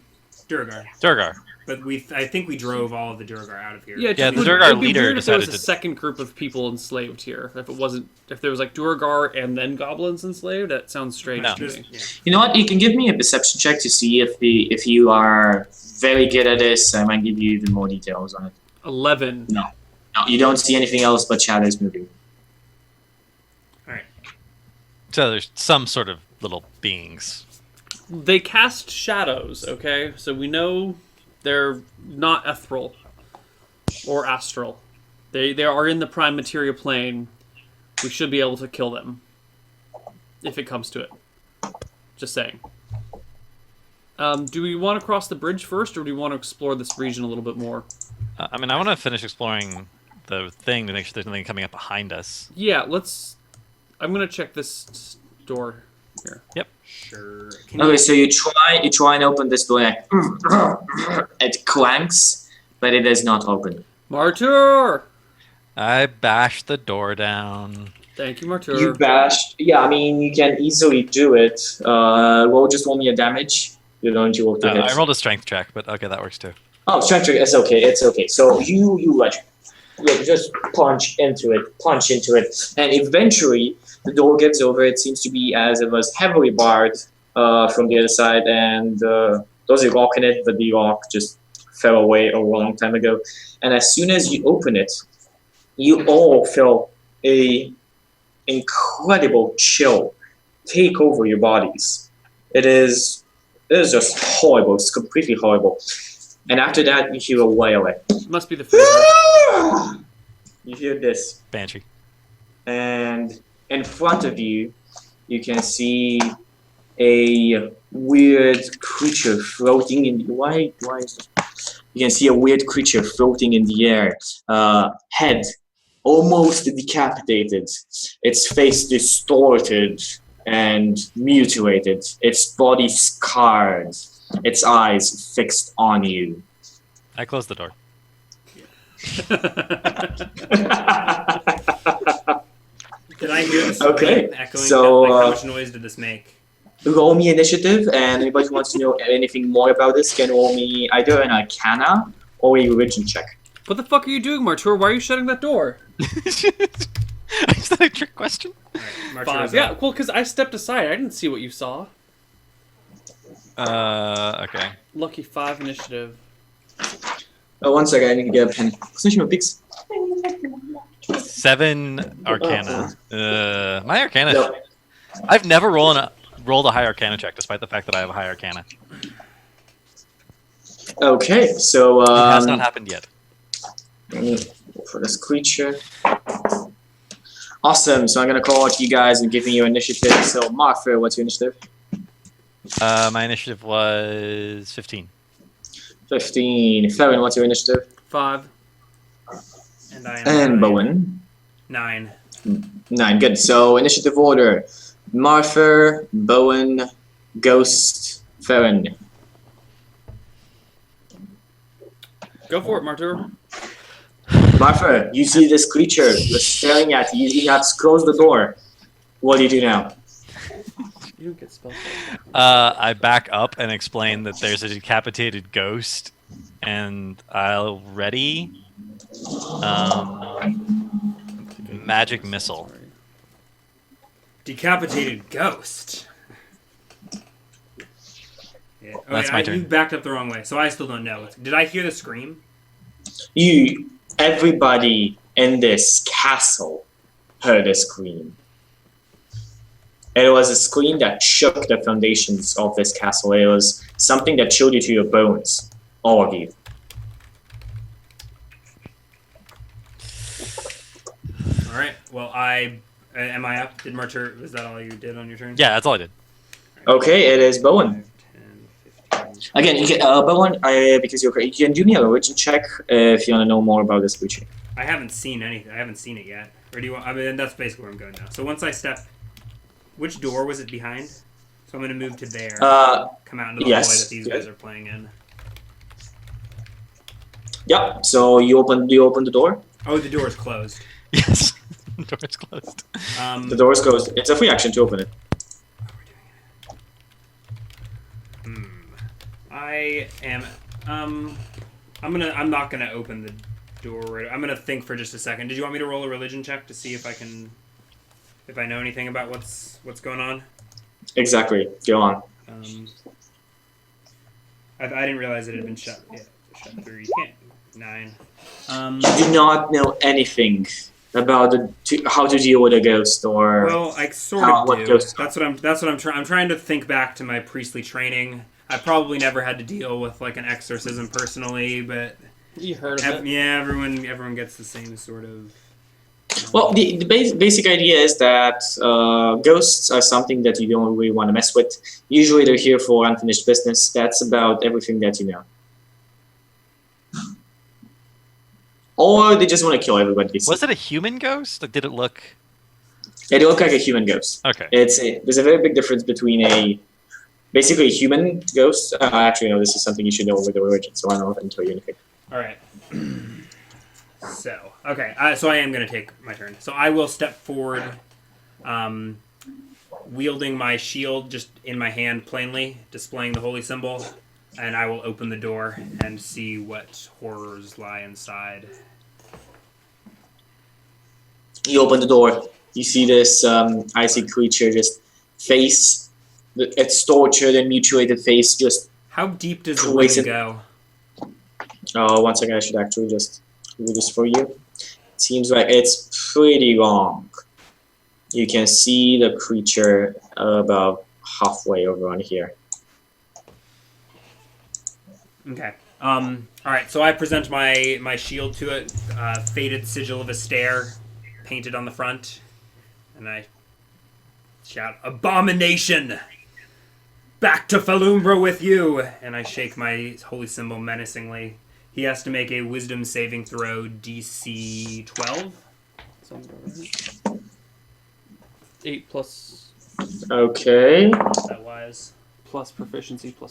Duergar. Duragar. But I think we drove all of the Duergar out of here. Yeah, Yeah, just the would- Durgar it'd be leader weird if there was decided a to- second group of people enslaved here. If there was like Durgar and then goblins enslaved, that sounds strange No. to Just- me. yeah. You know what? You can give me a perception check to see if you are very good at this. I might give you even more details on it. 11. No, you don't see anything else but shadows moving. So there's some sort of little beings. They cast shadows, okay? So we know they're not ethereal or astral. They are in the prime materia plane. We should be able to kill them if it comes to it. Just saying. Do we want to cross the bridge first, or do we want to explore this region a little bit more? I mean, I want to finish exploring the thing to make sure there's nothing coming up behind us. Yeah, let's... I'm going to check this door here. Sure. Okay, so you try and open this door. And it clanks, but it is not open. Martyr! I bashed the door down. Thank you, Martyr. You bashed. Yeah, I mean you can easily do it. Roll me a damage. You're going to roll to hit. I rolled a strength check, but okay, that works too. Oh, strength check. It's okay. It's okay. So you just punch into it, and eventually the door gives over. It seems to be as it was heavily barred from the other side, and there's a rock in it, but the rock just fell away a long time ago. And as soon as you open it, you all feel a incredible chill take over your bodies. It is just horrible. It's completely horrible. And after that, you hear a wailing. Must be the flavor. You hear this, Banshee. and in front of you, you can see a weird creature floating in. Why is this? You can see a weird creature floating in the air. Head almost decapitated. Its face distorted and mutilated. Its body scarred. Its eyes fixed on you. I closed the door. Did I hear the Okay, scream echoing? so, How much noise did this make? Roll me initiative, and anybody who wants to know anything more about this can roll me either an Arcana or a religion check. What the fuck are you doing, Martyr? Why are you shutting that door? Is that a trick question? Alright, 5. Yeah, well, because I stepped aside. I didn't see what you saw. Okay. Lucky 5 initiative. Oh, one second, I need to get a pen. Position of picks. 7 Arcana. My Arcana. No. I've never rolled a high Arcana check, despite the fact that I have a high Arcana. Okay, so It has not happened yet. let me go for this creature. Awesome. So I'm gonna call out to you guys and giving you initiative. So Martha, what's your initiative? My initiative was 15. 15. Farron, what's your initiative? 5. And I am And 9. Bowen. 9. 9. Good. So initiative order: Martha, Bowen, Ghost, Farron. Go for it, Martyr. Martha, you see this creature staring at you. You have to close the door. What do you do now? You don't get spell. I back up and explain that there's a decapitated ghost, and I'll ready magic missile. Decapitated ghost. Yeah. Oh, That's wait, my turn. You backed up the wrong way, so I still don't know. Did I hear the scream? Everybody in this castle heard a scream. It was a scream that shook the foundations of this castle. It was something that chilled you to your bones, all of you. All right. Well, am I up? Did Martyr? Was that all you did on your turn? Yeah, that's all I did. Okay, it is Bowen. 5, 10, 15. Again, you can, Bowen, because you can do me a religion check if you want to know more about this creature. I haven't seen anything. I haven't seen it yet. Or do you want? I mean, that's basically where I'm going now. So once I step, which door was it behind? So I'm going to move to there. Come out into the hallway that these guys are playing in. Yep. So you open the door. Oh, the door is closed. Yes. The door is closed. The door is closed. It's a free action to open it. I am. I'm not gonna open the door. Right. I'm gonna think for just a second. Did you want me to roll a religion check to see if I know anything about what's going on? Exactly. Go on. I didn't realize it had been shut. Yeah, shut through. You can't. 9. You do not know anything about how to deal with a ghost or. Well, I sort of do. Ghosts That's what I'm trying. I'm trying to think back to my priestly training. I probably never had to deal with like an exorcism personally, but you heard of it. Yeah, everyone gets the same sort of. Well, the basic idea is that ghosts are something that you don't really want to mess with. Usually they're here for unfinished business. That's about everything that you know. Or they just want to kill everybody. Was it a human ghost? Like, did it look? It looked like a human ghost. Okay. There's a very big difference between basically a human ghost. Actually, no, this is something you should know with the religion, so I don't know if I can tell you anything. All right. So, okay. So I am going to take my turn. So I will step forward, wielding my shield just in my hand plainly, displaying the holy symbol, and I will open the door and see what horrors lie inside. You open the door. You see this icy creature just face, its tortured and mutilated face just... How deep does the wind go? One second, I should actually just do this for you. It seems like it's pretty long. You can see the creature about halfway over on here. Okay. All right, so I present my shield to it, faded sigil of a stare painted on the front, and I shout, "Abomination! Back to Falumbra with you!" And I shake my holy symbol menacingly. He has to make a wisdom saving throw, DC 12. 8 plus... Okay. Is that wise? Plus proficiency, plus...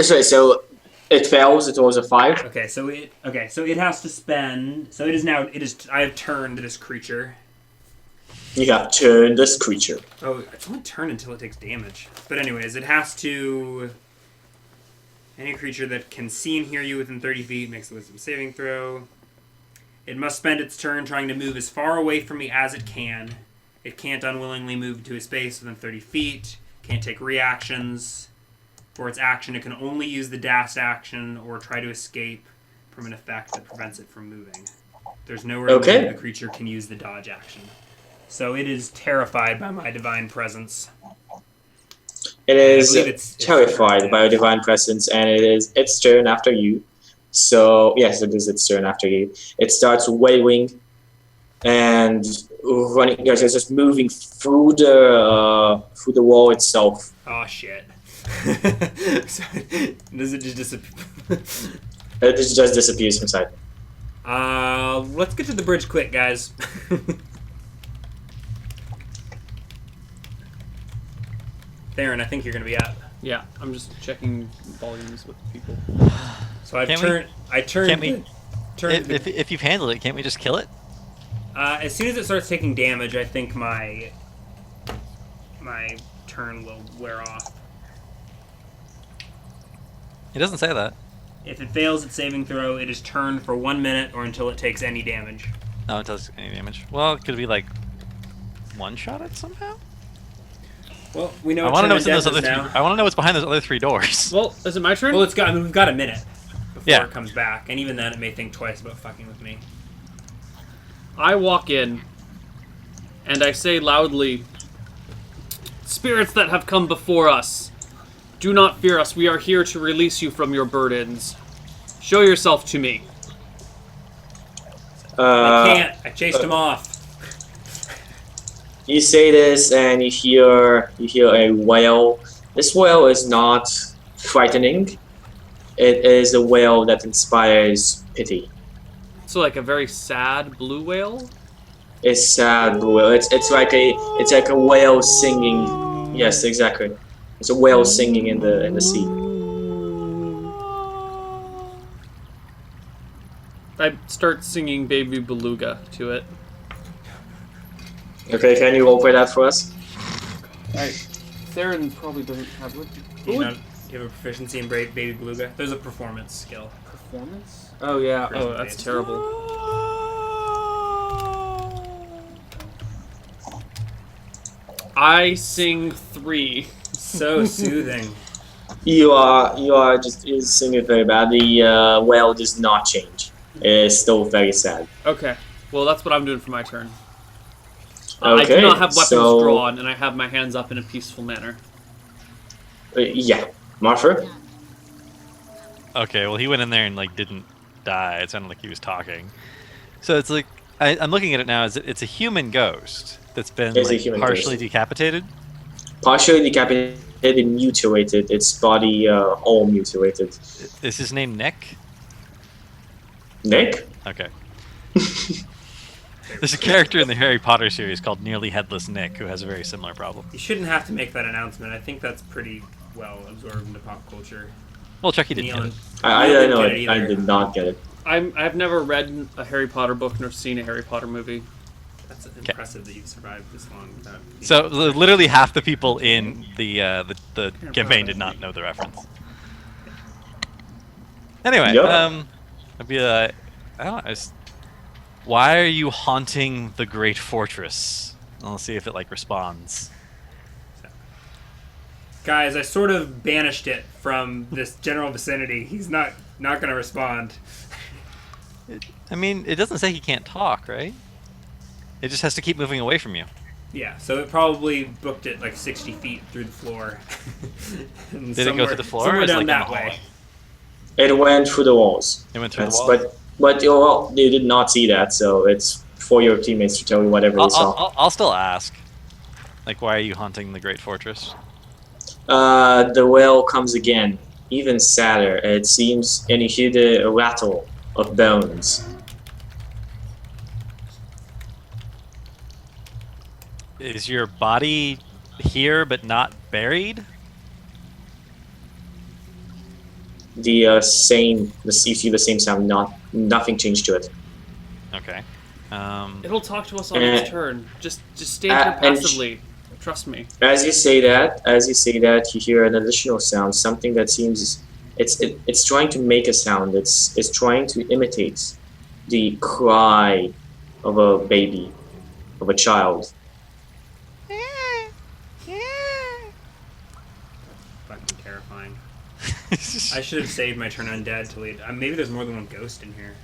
So it fails. It was a 5. Okay, so it has to spend. So it is. I have turned this creature. You have turned this creature. Oh, it's only turn until it takes damage. But anyways, it has to. Any creature that can see and hear you within 30 feet makes a wisdom saving throw. It must spend its turn trying to move as far away from me as it can. It can't unwillingly move to a space within 30 feet. Can't take reactions. For its action, it can only use the dash action or try to escape from an effect that prevents it from moving. There's nowhere the creature can use the dodge action. So it is terrified by my divine presence. It is terrified by a divine presence, and it is its turn after you. So, yes, it is its turn after you. It starts wailing and running. It's just moving through the wall itself. Oh, shit. Does it just disappear? It just disappears from sight. Let's get to the bridge quick, guys. Theron, I think you're going to be up. Yeah, I'm just checking volumes with people. So I turned. If you've handled it, can't we just kill it? As soon as it starts taking damage, I think my turn will wear off. It doesn't say that. If it fails its saving throw, it is turned for 1 minute or until it takes any damage. Oh, it does any damage. Well, could we like one-shot it somehow? Well, we know. I want to know what's in those other three. I want to know what's behind those other 3 doors. Well, is it my turn? Well, we've got a minute before it comes back, and even then, it may think twice about fucking with me. I walk in, and I say loudly, "Spirits that have come before us, do not fear us. We are here to release you from your burdens. Show yourself to me." I can't. I chased him off. You say this, and you hear a wail. This wail is not frightening. It is a wail that inspires pity. So like a very sad blue whale? It's sad blue whale. It's like a whale singing. Yes, exactly. It's a whale singing in the sea. I start singing Baby Beluga to it. Okay, can you roleplay that for us? Alright. Theron probably doesn't have it. You have a proficiency in Baby Beluga? There's a performance skill. Performance? Oh yeah. Charisma Oh, that's based. terrible. I sing 3. So soothing. You are just singing very bad. The whale does not change. It's still very sad. Okay. Well, that's what I'm doing for my turn. Okay, I do not have weapons so- drawn, and I have my hands up in a peaceful manner. Yeah, Martha. Okay, well, he went in there and like didn't die. It sounded like he was talking. So it's like I'm looking at it now. It's a human ghost that's been It's a like, human partially ghost. decapitated. Partially decapitated, mutilated. Its body all mutilated. Is his name Nick? Nick? Okay. There's a character in the Harry Potter series called Nearly Headless Nick who has a very similar problem. You shouldn't have to make that announcement. I think that's pretty well absorbed into pop culture. Well, Chucky didn't get it. I Neil don't didn't know. get it I either. did not get it. I've never read a Harry Potter book nor seen a Harry Potter movie. That's impressive that you've survived this long without. So literally half the people in the campaign did not know the reference. Anyway, Yep. I'd be I don't know. Why are you haunting the great fortress? I'll see if it like responds. Guys, I sort of banished it from this general vicinity. He's not going to respond. I mean, it doesn't say he can't talk, right? It just has to keep moving away from you. Yeah, so it probably booked it like 60 feet through the floor. And Did it go through the floor? Or Somewhere is it, down like, in that the way. hallway? It went through the walls. It went through That's, the wall. but you did not see that, so it's for your teammates to tell you whatever they saw. I'll still ask. Like, why are you haunting the great fortress? The whale comes again, even sadder. It seems, and you hear the rattle of bones. Is your body here but not buried? You see the same sound. Nothing changed to it. Okay. It'll talk to us on its turn. Just stand here and passively. Trust me. As you say that, you hear an additional sound. Something that seems it's trying to make a sound. It's trying to imitate the cry of a baby, of a child. Fucking terrifying. I should have saved my turn undead to lead. Maybe there's more than one ghost in here.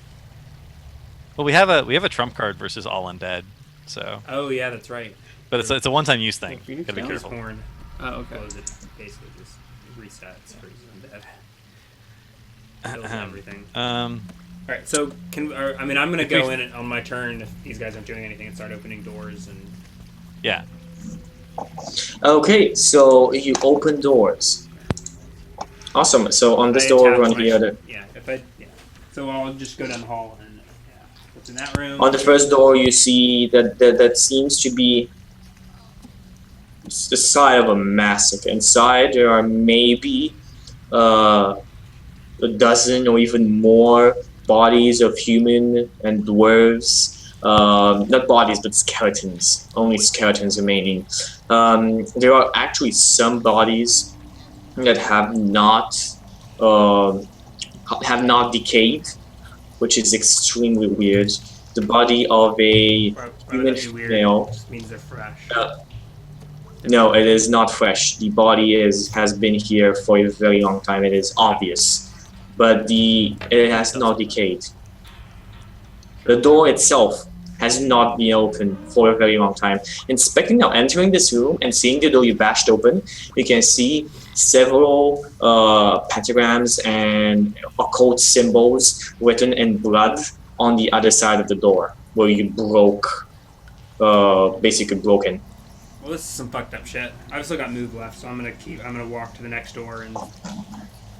Well, we have a trump card versus all undead, so. Oh yeah, that's right. But it's a one-time use thing. Phoenix Gotta be Down? careful. Horn. Oh, okay. Close it. Basically just resets for undead. Kills everything. Um, All right, so I'm gonna go in on my turn if these guys aren't doing anything and start opening doors and. yeah. Okay, so you open doors. Awesome. So on this door, tap run when I here. Yeah, So I'll just go down the hall and what's in that room? On the first door, you see that seems to be the site of a massacre. Inside, there are maybe a dozen or even more bodies of human and dwarves. Not bodies, but skeletons. Only skeletons remaining. There are actually some bodies that have not decayed, which is extremely weird. The body of a Why human would that be weird? female. It just means they're fresh. No, it is not fresh. The body has been here for a very long time. It is obvious, but it has not decayed. The door itself has not been open for a very long time. Inspecting now, entering this room and seeing the door you bashed open, you can see several pentagrams and occult symbols written in blood on the other side of the door, where you broke, basically broken. Well, this is some fucked up shit. I've still got move left, so I'm gonna walk to the next door and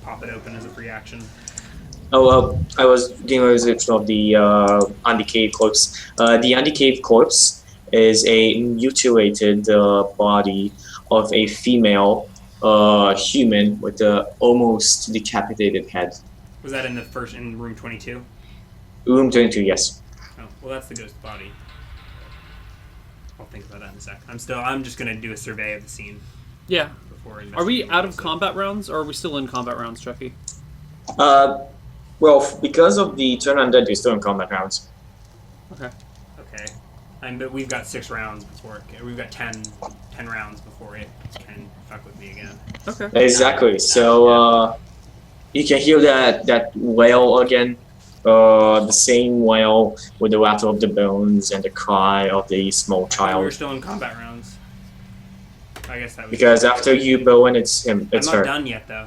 pop it open as a free action. I was doing a description of the undecayed corpse. The undecayed corpse is a mutilated body of a female human with a almost decapitated head. Was that in room 22? Room 22, yes. Oh, well, that's the ghost body. I'll think about that in a sec. I'm just gonna do a survey of the scene Yeah. before. Are we investigating out of also. combat rounds, or are we still in combat rounds, Chucky? Well, because of the turn undead, you're still in combat rounds. Okay. Okay. But we've got 6 rounds before. We've got 10 rounds before it can fuck with me again. Okay. Exactly. So you can hear that wail again. The same wail with the rattle of the bones and the cry of the small We're child. still in combat rounds. I guess that was. Because after you bow in, it's him. It's I'm not her. done yet though.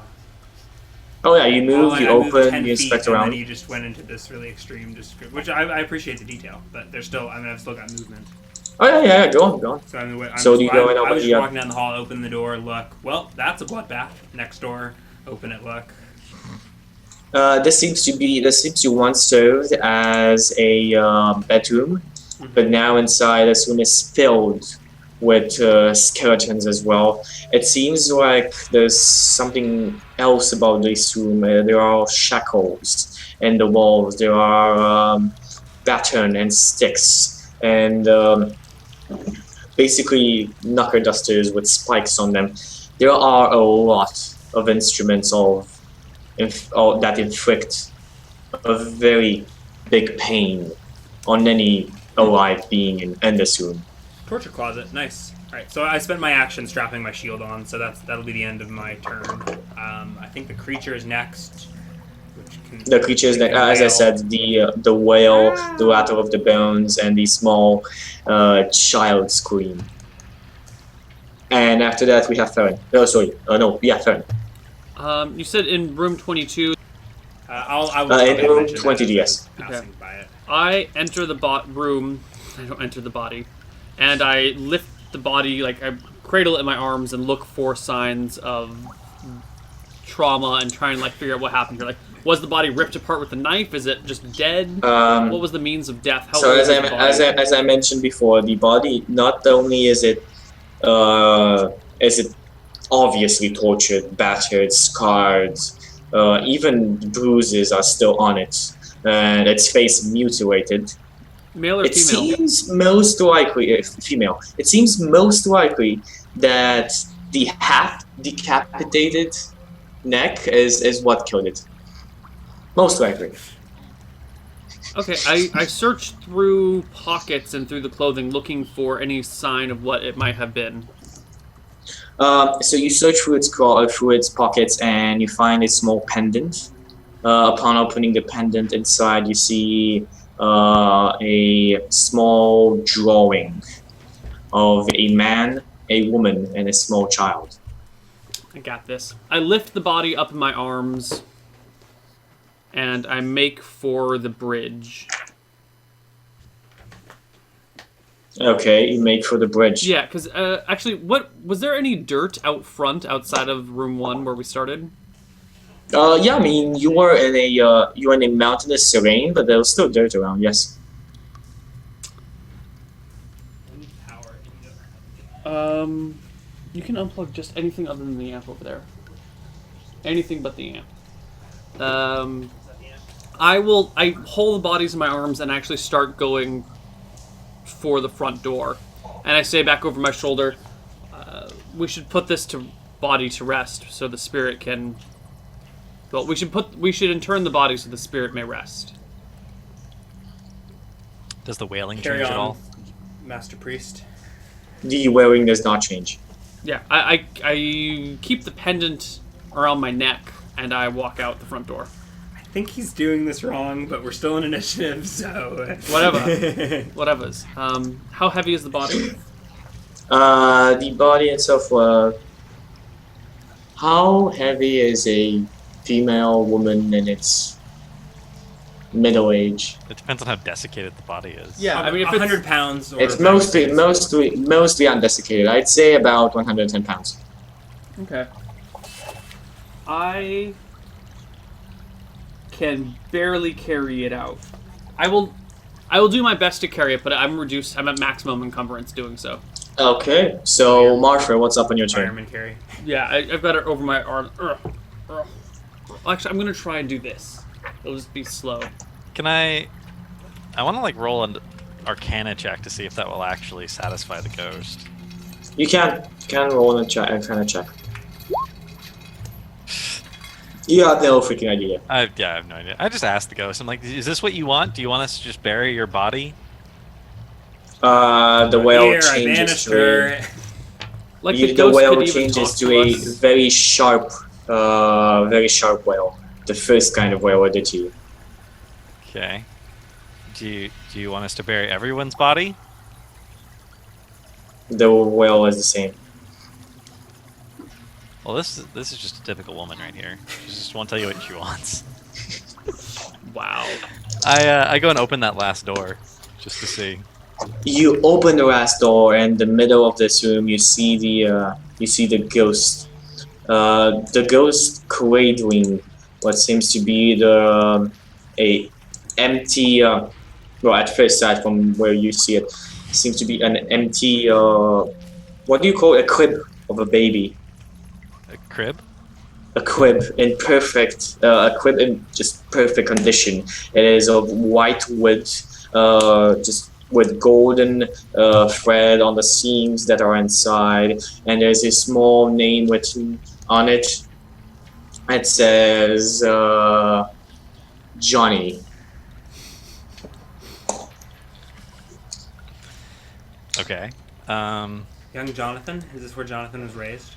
Oh yeah, you move, you I moved open, 10 you feet, inspect and around. then you just went into this really extreme description, which I appreciate the detail, but there's still. I've still got movement. Oh yeah, go on. So I'm So do you go in I over was the, just walking down the hall, open the door, look. Well, that's a bloodbath. Next door, open it, look. This seems to once served as a bedroom, but now inside this room is filled with skeletons as well. It seems like there's something else about this room. There are shackles in the walls. There are baton and sticks and basically knuckle dusters with spikes on them. There are a lot of instruments that inflict a very big pain on any alive being in this room. Torture closet, nice. All right, so I spent my action strapping my shield on, so that'll be the end of my turn. I think the creature is next. The creatures, as I said, the wail, the rattle of the bones, and the small child scream. And after that, we have Farron. Oh, sorry. Farron. You said in room 22. I will In room mention that 22, as I yes. was passing by it. I enter the room. I don't enter the body, and I lift the body, like I cradle it in my arms and look for signs of trauma and try and like figure out what happened here. Like, was the body ripped apart with a knife? Is it just dead? What was the means of death? How So old as is the body? as I mentioned before, the body not only is it obviously tortured, battered, scarred, even bruises are still on it, and its face mutilated. Male or It female? seems most likely female. It seems most likely that the half decapitated neck is what killed it. Most likely. Okay, I searched through pockets and through the clothing looking for any sign of what it might have been. So you search through its pockets and you find a small pendant. Upon opening the pendant inside, you see a small drawing of a man, a woman, and a small child. I got this. I lift the body up in my arms, and I make for the bridge. Okay, you make for the bridge. Yeah, because actually, was there any dirt out front outside of room 1 where we started? Yeah, I mean you were in a mountainous terrain, but there was still dirt around. Yes. You can unplug just anything other than the amp over there. Anything but the amp. I hold the bodies in my arms and actually start going for the front door. And I say back over my shoulder, we should put this body to rest so the spirit can... Well, we should intern the body so the spirit may rest. Does the wailing Carry change at on, all? Master Priest. The wearing does not change. Yeah, I keep the pendant around my neck and I walk out the front door. I think he's doing this wrong, but we're still in initiative, so... Whatever's. How heavy is the body? The body itself. How heavy is a female woman in its middle age? It depends on how desiccated the body is. Yeah, I mean, if 100 pounds. Or It's mostly undesiccated. I'd say about 110 pounds. Okay. I can barely carry it out. I will do my best to carry it, but I'm reduced. I'm at maximum encumbrance doing so. Okay, so Martha, what's up on your turn? Fireman carry. Yeah, I've got it over my arm. Actually, I'm gonna try and do this. It'll just be slow. Can I want to like roll an Arcana check to see if that will actually satisfy the ghost. You can roll a Arcana check. You have no freaking idea. I have no idea. I just asked the ghost. I'm like, is this what you want? Do you want us to just bury your body? The whale Here, I changes banished to her. Like the the ghost whale could even changes talk to a us. very sharp whale. The first kind of whale I did to you. Okay. Do you want us to bury everyone's body? The whale is the same. Well, this is just a typical woman right here. She just won't tell you what she wants. Wow. I go and open that last door just to see. You open the last door, and in the middle of this room, you see the ghost. The ghost cradling what seems to be a empty. Well, at first sight, from where you see it, seems to be an empty. What do you call it? A crib of a baby. A crib? A crib in perfect. A crib in just perfect condition. It is of white wood. Just with golden thread on the seams that are inside, and there's a small name written on it. It says Johnny. Okay. Young Jonathan? Is this where Jonathan was raised?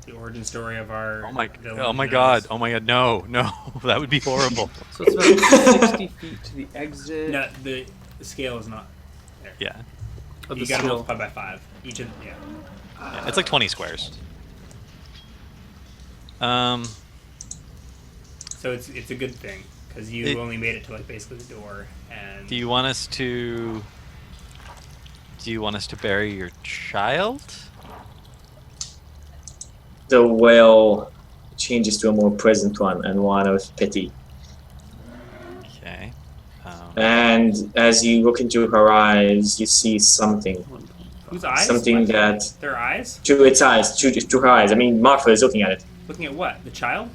The origin story of our villain? Oh my god, no, that would be horrible. So it's about 60 feet to the exit. No, the scale is not there. Yeah. Of You the gotta skill. multiply by 5. Each of Yeah, it's like 20 squares. Um, So it's a good thing because you only made it to like basically the door. And do you want us to bury your child? The whale changes to a more present one and one of pity. Okay. And as you look into her eyes, you see something. whose eyes? Something What? that Their eyes? to its eyes, to her eyes. I mean, Martha is looking at it. Looking at what? The child?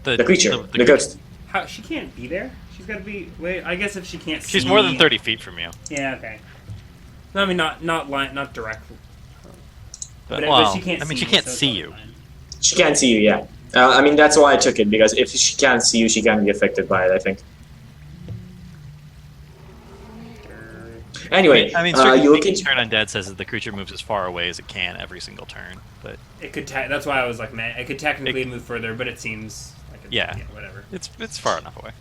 The creature, the creature. ghost. How she can't be there? She's got to be. Wait, I guess if she can't see. She's more than 30 feet from you. Yeah. Okay. No, I mean not direct. But, But well, she can't. I mean, see she can't so it's see not you. fine. She can't see you, yeah. I mean, that's why I took it, because if she can't see you, she can be affected by it, I think. Anyway, I mean, you look certainly into... Turn Undead says that the creature moves as far away as it can every single turn, but It could. That's why I was like, man, it could technically move further, but it seems like it's, Yeah. whatever. it's far enough away.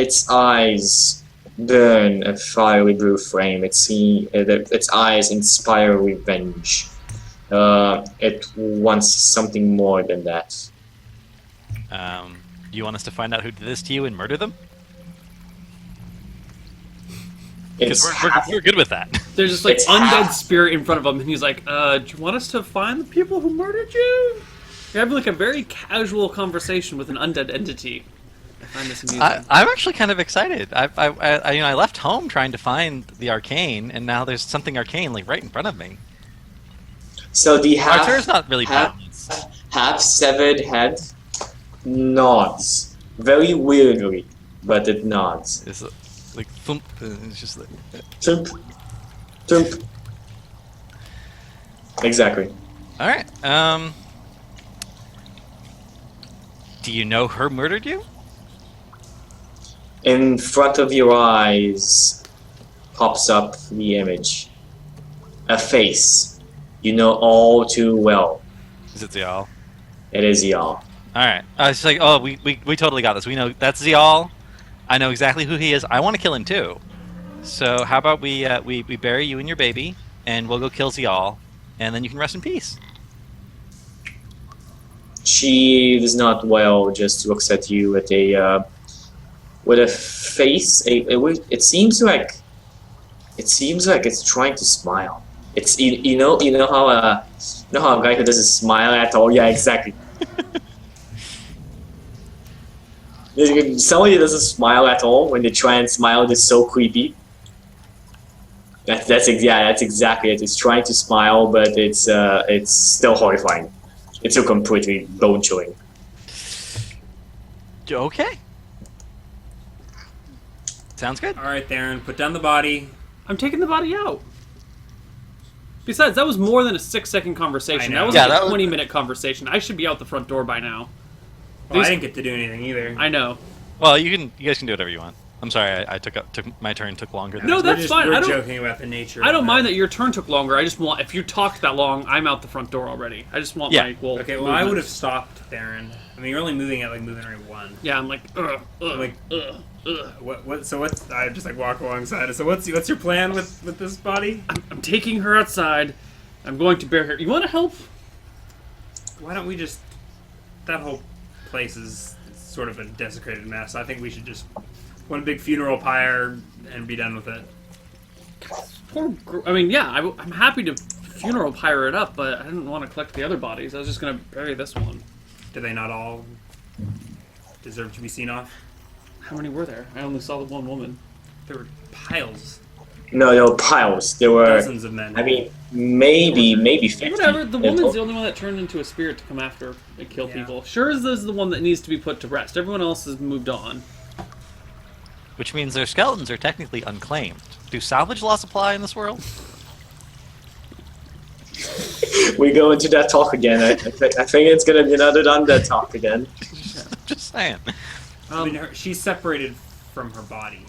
its eyes burn a fiery blue flame. Its eyes inspire revenge. It wants something more than that. Do you want us to find out who did this to you and murder them? Because It's we're good with that. There's just like It's undead half- spirit in front of him, and he's like, do you want us to find the people who murdered you? You're having like a very casual conversation with an undead entity. I find this amusing. I'm actually kind of excited. I left home trying to find the arcane, and now there's something arcane like right in front of me. So the Archer's not really half, balanced. half severed head nods very weirdly, but it nods. It's like thump, it's just like Tump, tump. Exactly. all right. Do you know her murdered you? In front of your eyes pops up the image. A face you know all too well. Is it Zial? It is y'all. All right. I was like, oh, we totally got this. We know that's Zial. I know exactly who he is. I want to kill him too. So how about we bury you and your baby, and we'll go kill Zial, and then you can rest in peace. She is not well. Just looks at you with a face. It seems like it's trying to smile. It's you know how a guy who doesn't smile at all. Yeah, exactly. Somebody doesn't smile at all. When they try and smile, it's so creepy. That's exactly it. It's trying to smile, but it's still horrifying. It's so completely bone chilling. Okay. Sounds good. All right, Theron, put down the body. I'm taking the body out. Besides, that was more than a 6-second conversation. I That know. was Yeah, like that a was- 20-minute conversation. I should be out the front door by now. Well, These- I didn't get to do anything either. I know. Well, you guys can do whatever you want. I'm sorry, I took my turn took longer than No, We're that's just- fine. We're I don't- joking about the nature. I don't of mind it. that your turn took longer. I just want, if you talked that long, I'm out the front door already. I just want Yeah. my, well, Okay, well, movement. I would have stopped Theron. I mean, you're only moving at like moving rate 1. Yeah, I'm like, Like, What? So what's? I just like walk alongside. So what's your plan with this body? I'm taking her outside. I'm going to bury her. You want to help? Why don't we just? That whole place is sort of a desecrated mess. I think we should just one big funeral pyre and be done with it. I mean, yeah, I'm happy to funeral pyre it up, but I didn't want to collect the other bodies. I was just going to bury this one. Do they not all deserve to be seen off? How many were there? I only saw the one woman. There were piles, No, piles. There were. dozens of men. I mean, maybe 50. Whatever, the in woman's total. the only one that turned into a spirit to come after and kill Yeah. people. Sure as this is the one that needs to be put to rest. Everyone else has moved on. which means their skeletons are technically unclaimed. Do salvage laws apply in this world? We go into that talk again. I think it's gonna be another undead talk again. Just saying. I mean, she's separated from her body.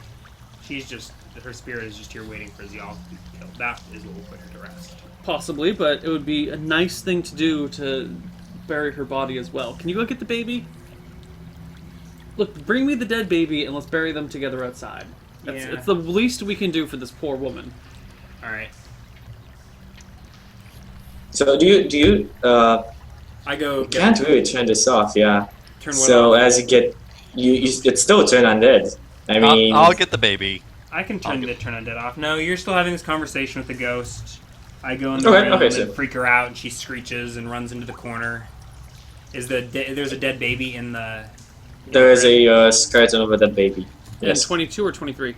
She's just her spirit is just here waiting for Zial to be killed. That is what will put her to rest. Possibly, but it would be a nice thing to do to bury her body as well. Can you go get the baby? Look, bring me the dead baby and let's bury them together outside. Yeah. It's the least we can do for this poor woman. All right, So do you I go. can't really turn this off, yeah. Turn what So off? as you get you it's still turn undead. I mean, I'll get the baby. I can turn I'll the turn undead off. No, you're still having this conversation with the ghost. I go in the Okay, room okay, and so- freak her out, and she screeches and runs into the corner. There's a dead baby in the? there is a skeleton over that baby. In Yes. 22 or 23?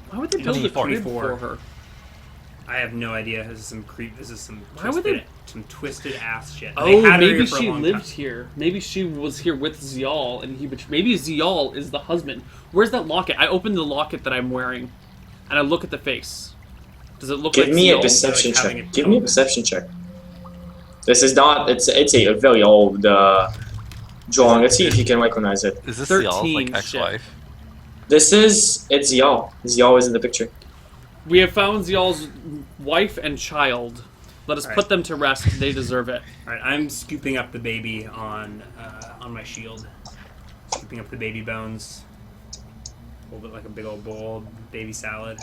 Why would they build a 24. crib for her? I have no idea. This is some creep. This is some Why would they- twisted ass shit. Oh, They had her maybe here for a she long lived time. here. Maybe she was here with Zial, and maybe Zial is the husband. Where's that locket? I open the locket that I'm wearing, and I look at the face. Does it look Give like me a Zial? perception like having check. it Give me a perception check. This is not. It's a very old drawing. Let's see if you can recognize it. Is this 13 y'all's like ex-wife? It's Zial. Zial is in the picture. We have found Zial's wife and child. Let us Alright. put them to rest. They deserve it. All right, I'm scooping up the baby on my shield. Scooping up the baby bones. Hold it like a big old bowl of baby salad.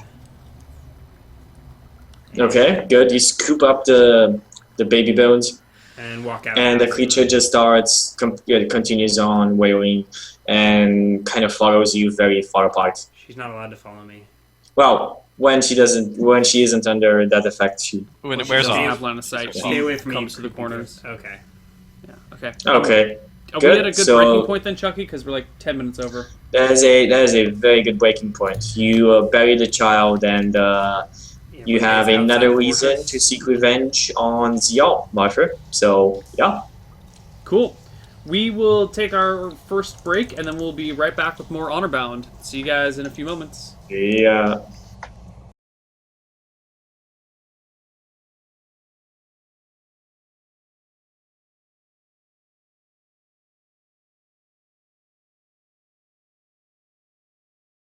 Okay, good. You scoop up the baby bones, And walk out. and the creature just starts continues on wailing, and kind of follows you very far apart. She's not allowed to follow me. Well, when she isn't under that effect, she. When Well, it she wears doesn't off. Have line of sight. Stay away from me. Comes to the corners. Okay. Yeah. Okay. Okay, Are we good, at a good so- breaking point then, Chucky? Because we're like 10 minutes over. that is a very good breaking point. You bury the child, and Yeah, you but have it's outside another the reason fortress. to seek revenge on Zial, Martha. So yeah. Cool. We will take our first break, and then we'll be right back with more Honorbound. See you guys in a few moments. Yeah.